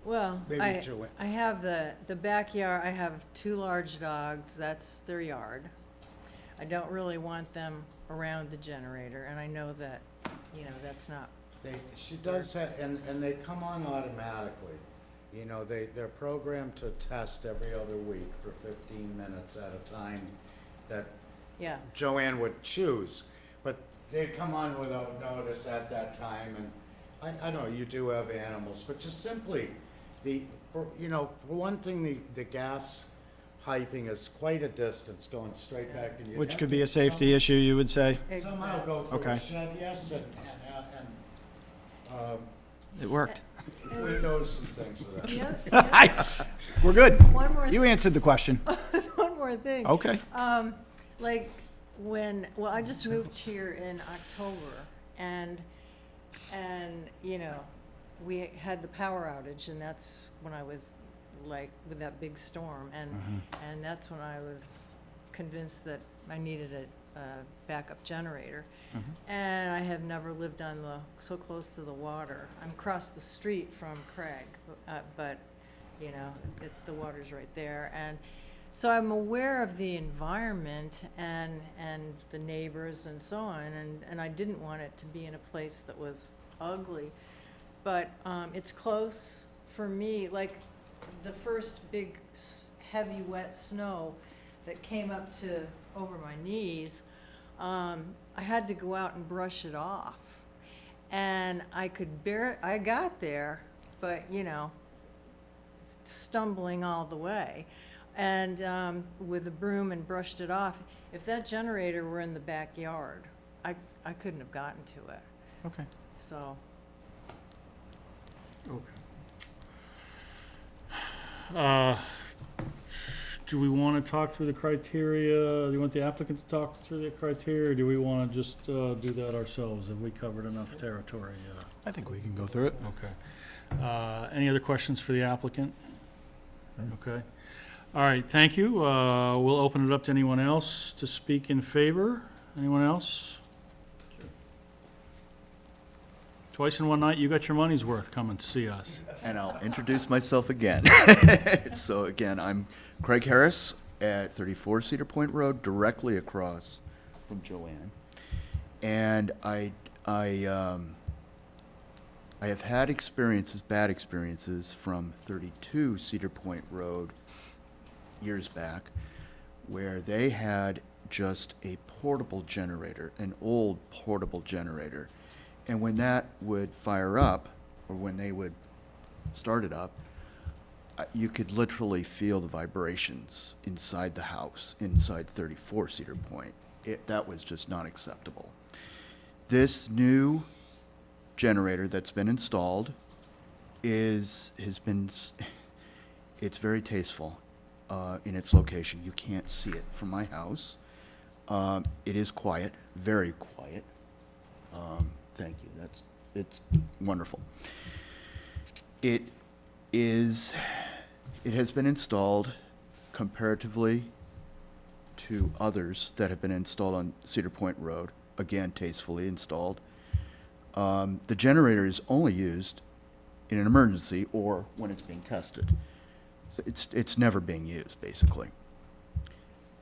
Well, Maybe Joanne. I have the backyard, I have 2 large dogs, that's their yard. I don't really want them around the generator, and I know that, that's not, she does have, and they come on automatically. They're programmed to test every other week for 15 minutes at a time that yeah. Joanne would choose. But they come on without notice at that time, and I don't know, you do have animals, but just simply, for one thing, the gas piping is quite a distance going straight back. And you'd Which have could to be a safety issue, you would say? somehow go through Okay. a shed, yes, and It worked. windows and things of that. The other- We're good. One more You answered the question. One more thing. Okay. Like I just moved here in October, and we had the power outage, and that's when I was like with that big storm, and that's when I was convinced that I needed a backup generator. And I have never lived on so close to the water. I'm across the street from Craig, but the water's right there, and so I'm aware of the environment and the neighbors and so on, and I didn't want it to be in a place that was ugly, but it's close for me. Like the first big heavy wet snow that came up to over my knees, I had to go out and brush it off, and I could bear it. I got there, but stumbling all the way, and with a broom and brushed it off. If that generator were in the backyard, I couldn't have gotten to it. Okay. So Do we want to talk through the criteria? Do you want the applicant to talk through the criteria, or do we want to just do that ourselves? Have we covered enough territory? I think we can go through it. Okay. Any other questions for the applicant? Okay. All right, thank you. We'll open it up to anyone else to speak in favor. Anyone else? Twice in one night, you got your money's worth coming to see us. And I'll introduce myself again. So again, I'm Craig Harris at 34 Cedar Point Road, directly across from Joanne. And I have had experiences, bad experiences, from 32 Cedar Point Road years back, where they had just a portable generator, an old portable generator. And when that would fire up, or when they would started up, you could literally feel the vibrations inside the house, inside 34 Cedar Point. That was just not acceptable. This new generator that's been installed it's very tasteful in its location. You can't see it from my house. It is quiet, very quiet. Thank you. It's wonderful. It has been installed comparatively to others that have been installed on Cedar Point Road, again, tastefully installed. The generator is only used in an emergency or when it's being tested. So it's never being used, basically.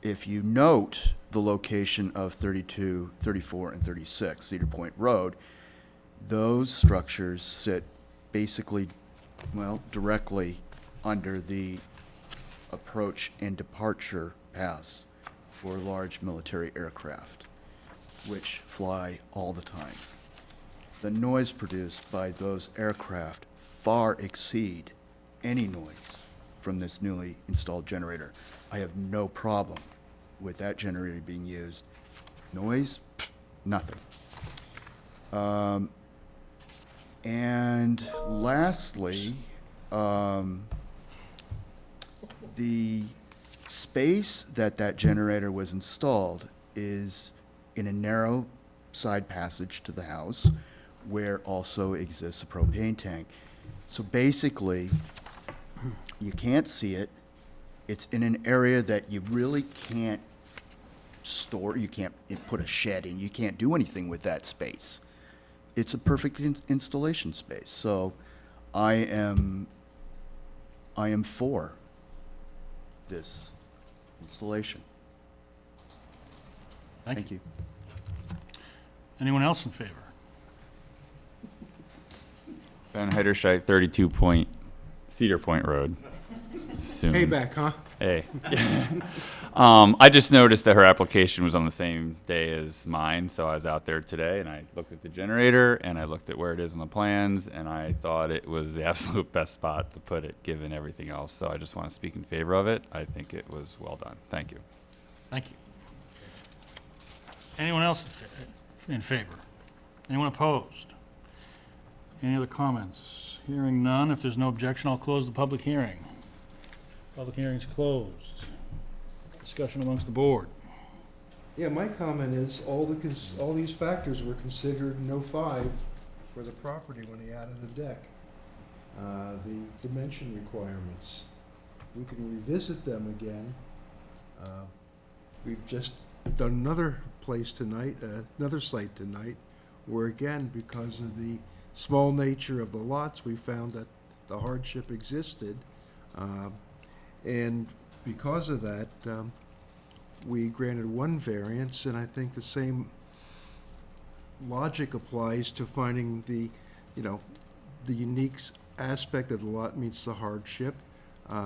If you note the location of 32, 34, and 36 Cedar Point Road, those structures sit basically, well, directly under the approach and departure paths for large military aircraft, which fly all the time. The noise produced by those aircraft far exceed any noise from this newly installed generator. I have no problem with that generator being used. Noise, nothing. And lastly, the space that generator was installed is in a narrow side passage to the house where also exists a propane tank. So basically, you can't see it. It's in an area that you really can't store, you can't put a shed in, you can't do anything with that space. It's a perfect installation space. So I am for this installation. Thank you. Anyone else in favor? Ben Heiderscheid, 32 Cedar Point Road. Soon. Hey back, huh? Hey. I just noticed that her application was on the same day as mine, so I was out there today and I looked at the generator and I looked at where it is on the plans and I thought it was the absolute best spot to put it given everything else. So I just want to speak in favor of it. I think it was well done. Thank you. Thank you. Anyone else in favor? Anyone opposed? Any other comments? Hearing none, if there's no objection, I'll close the public hearing. Public hearing's closed. Discussion amongst the board. Yeah, my comment is, all these factors were considered in '05 for the property when he added the deck. The dimension requirements, we can revisit them again. We've just done another place tonight, another site tonight, where again, because of the small nature of the lots, we found that the hardship existed. And because of that, we granted one variance, and I think the same logic applies to finding the unique aspect of the lot meets the hardship.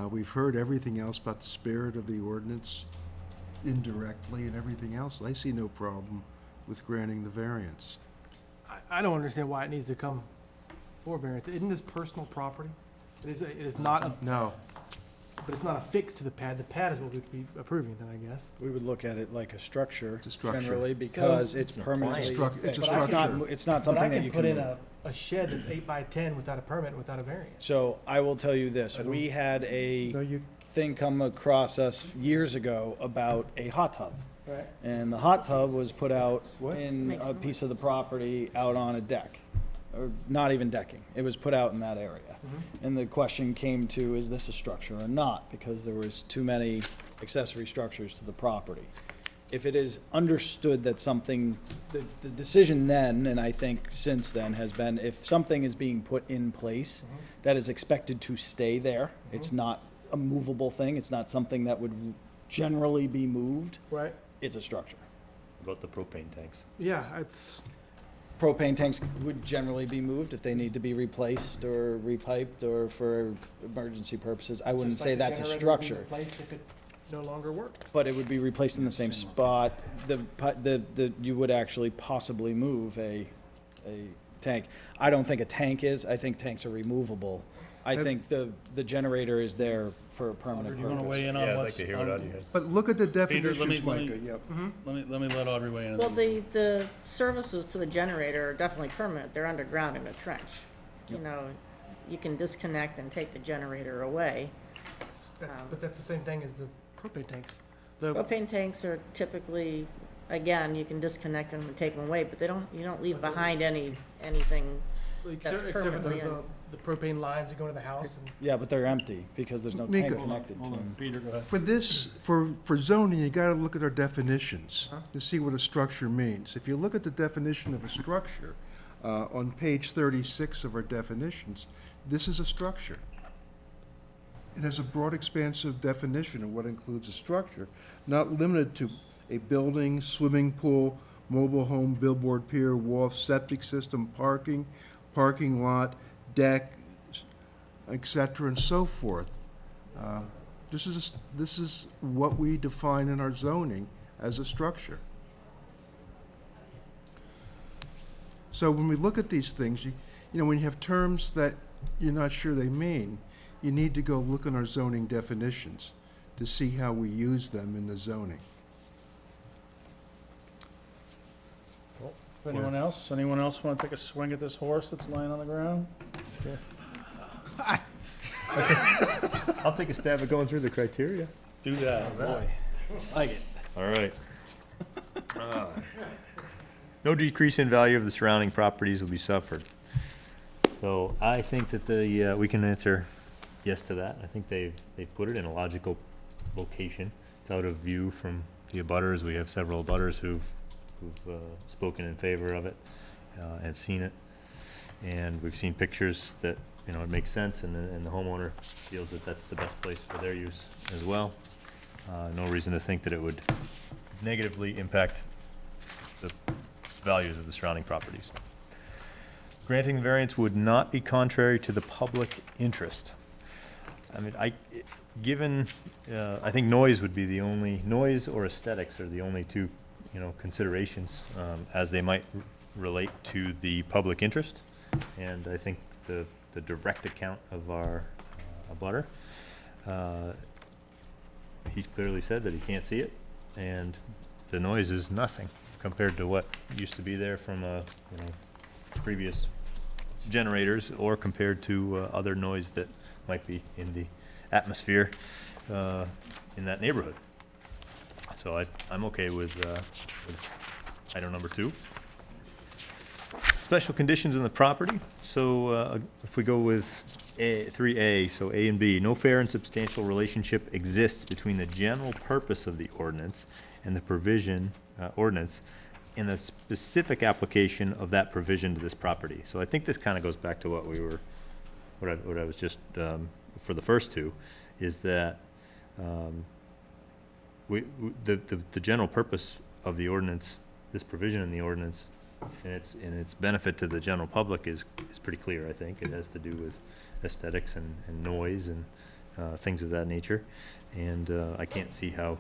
We've heard everything else about the spirit of the ordinance indirectly and everything else. I see no problem with granting the variance. I don't understand why it needs to come for variance. Isn't this personal property? It is not, No. but it's not affixed to the pad. The pad is what we'd be approving then, I guess. We would look at it like a structure, It's a structure. generally, because it's It's an permanently appliance. fixed. It's a It's not, structure. it's not But something I that can you put in can. a shed that's 8 by 10 without a permit, and without a variance. So I will tell you this, we had No, a you, thing come across us years ago about a hot tub. Right. And the hot tub was put out What? in Makes a piece of the property out on a deck, or not even decking. It was put out in that area. And the question came to, is this a structure or not? Because there was too many accessory structures to the property. If it is understood that something, the decision then, and I think since then, has been if something is being put in place that is expected to stay there, it's not a movable thing, it's not something that would generally be moved, Right? it's a structure. About the propane tanks. Yeah, it's, Propane tanks would generally be moved if they need to be replaced or repiped or for emergency purposes. I wouldn't just say like the that's a generator would be structure, replaced if it no longer worked. but it would be replaced in the same spot. You would actually possibly move a tank. I don't think a tank is, I think tanks are removable. I think the generator is there for a permanent Do you want to weigh purpose. in on Yeah, I'd what's? like to hear what Audrey has. But look at the Peter, let me- definitions, let me- Micah, yep. Let me let Audrey weigh in. Well, the services to the generator are definitely permanent. They're underground in a trench. You know, you can disconnect and take the generator away. But that's the same thing as the propane tanks. The, Propane tanks are typically, again, you can disconnect them and take them away, but you don't leave behind anything. That's except for permanently in. the propane lines that go to the house and. Yeah, but they're empty because there's no Mika. tank connected to Hold on, them. Peter, go ahead. For this, for zoning, you gotta look at our definitions to see what a structure means. If you look at the definition of a structure, on page 36 of our definitions, this is a structure. It has a broad, expansive definition of what includes a structure, not limited to a building, swimming pool, mobile home, billboard, pier, wharf, septic system, parking lot, deck, et cetera, and so forth. This is what we define in our zoning as a structure. So when we look at these things, you know, when you have terms that you're not sure they mean, you need to go look in our zoning definitions to see how we use them in the zoning. Anyone else? Anyone else want to take a swing at this horse that's lying on the ground? I'll take a stab at going through the criteria. Do that. Boy, like it. All right. No decrease in value of the surrounding properties will be suffered. So I think that we can answer yes to that. I think they've put it in a logical location. It's out of view from the abutters. We have several abutters who've spoken in favor of it, have seen it. And we've seen pictures that, you know, it makes sense, and the homeowner feels that that's the best place for their use as well. No reason to think that it would negatively impact the values of the surrounding properties. Granting the variance would not be contrary to the public interest. I mean, I think noise would be the only, noise or aesthetics are the only two, you know, considerations, as they might relate to the public interest. And I think the direct account of our abutter, he's clearly said that he can't see it, and the noise is nothing compared to what used to be there from previous generators, or compared to other noise that might be in the atmosphere in that neighborhood. So I'm okay with item number 2. Special conditions in the property. So if we go with 3A, so A and B, no fair and substantial relationship exists between the general purpose of the ordinance and the provision ordinance in the specific application of that provision to this property. So I think this kind of goes back to what I was just for the first two, is that the general purpose of the ordinance, this provision in the ordinance, and its benefit to the general public is pretty clear. I think it has to do with aesthetics and noise and things of that nature, and I can't see how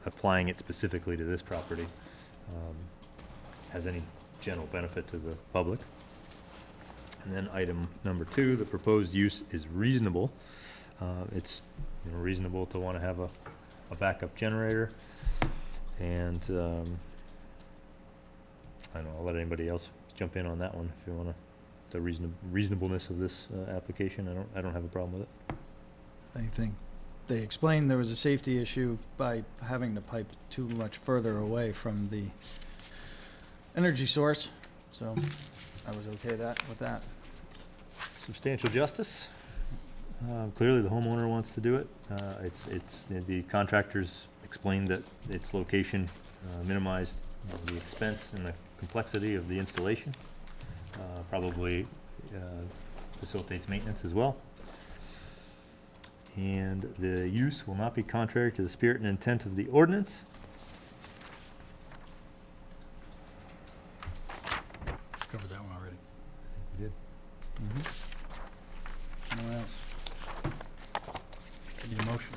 applying it specifically to this property has any general benefit to the public. And then item number 2, the proposed use is reasonable. It's reasonable to want to have a backup generator, and I don't know, I'll let anybody else jump in on that one if you want to. The reasonableness of this application, I don't have a problem with it. I think they explained there was a safety issue by having the pipe too much further away from the energy source, so I was okay with that. Substantial justice. Clearly, the homeowner wants to do it. The contractors explained that its location minimized the expense and the complexity of the installation. Probably facilitates maintenance as well. And the use will not be contrary to the spirit and intent of the ordinance. Covered that one already. We did. Anyone else? Need a motion?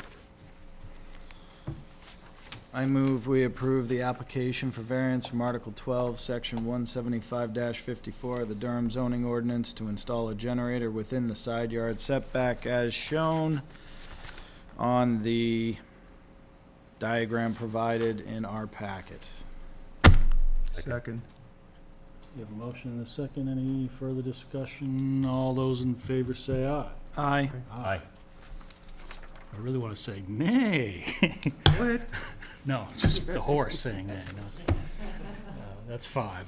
I move we approve the application for variance from Article 12, Section 175-54 of the Durham zoning ordinance to install a generator within the side yard setback as shown on the diagram provided in our packet. Second. You have a motion and a second. Any further discussion? All those in favor say aye. Aye. Aye. I really want to say nay. Go ahead. No, just the horse saying nay. No. That's 5,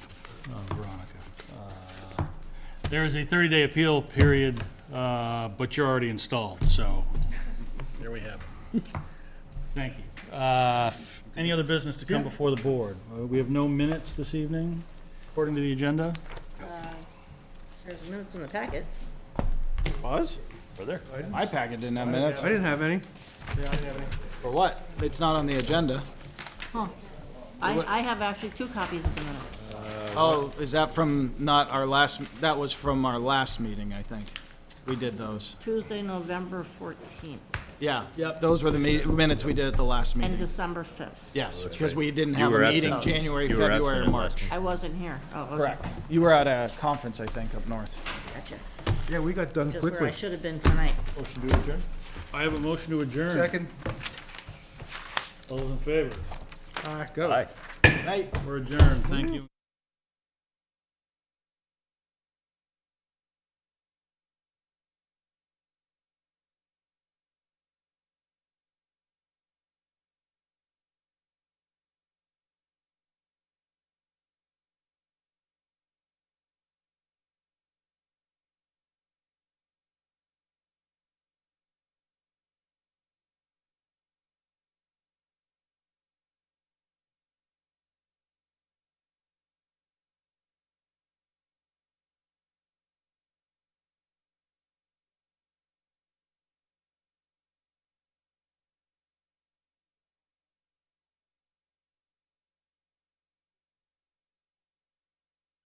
Veronica. There is a 30-day appeal period, but you're already installed, so there we have it. Thank you. Any other business to come before the board? We have no minutes this evening, according to the agenda. There's minutes in the packet. Was? Were there? My packet didn't have minutes. I didn't have any. For what? It's not on the agenda. Huh. I have actually 2 copies of the minutes. Oh, is that from not our last, that was from our last meeting, I think. We did those. Tuesday, November 14th Yeah, yep, those were the minutes we did at the last and meeting. December 5th. Yes, because we didn't You have were a meeting absent. January, You were absent February, at or last March. I wasn't here. Oh, okay. Correct. You were at a conference, I think, up north. Gotcha. Yeah, we got done Just where I quickly. should have been tonight. Motion to adjourn? I have a motion to adjourn. Second. All those in favor? Go. Aye. Night. We're adjourned. Thank you.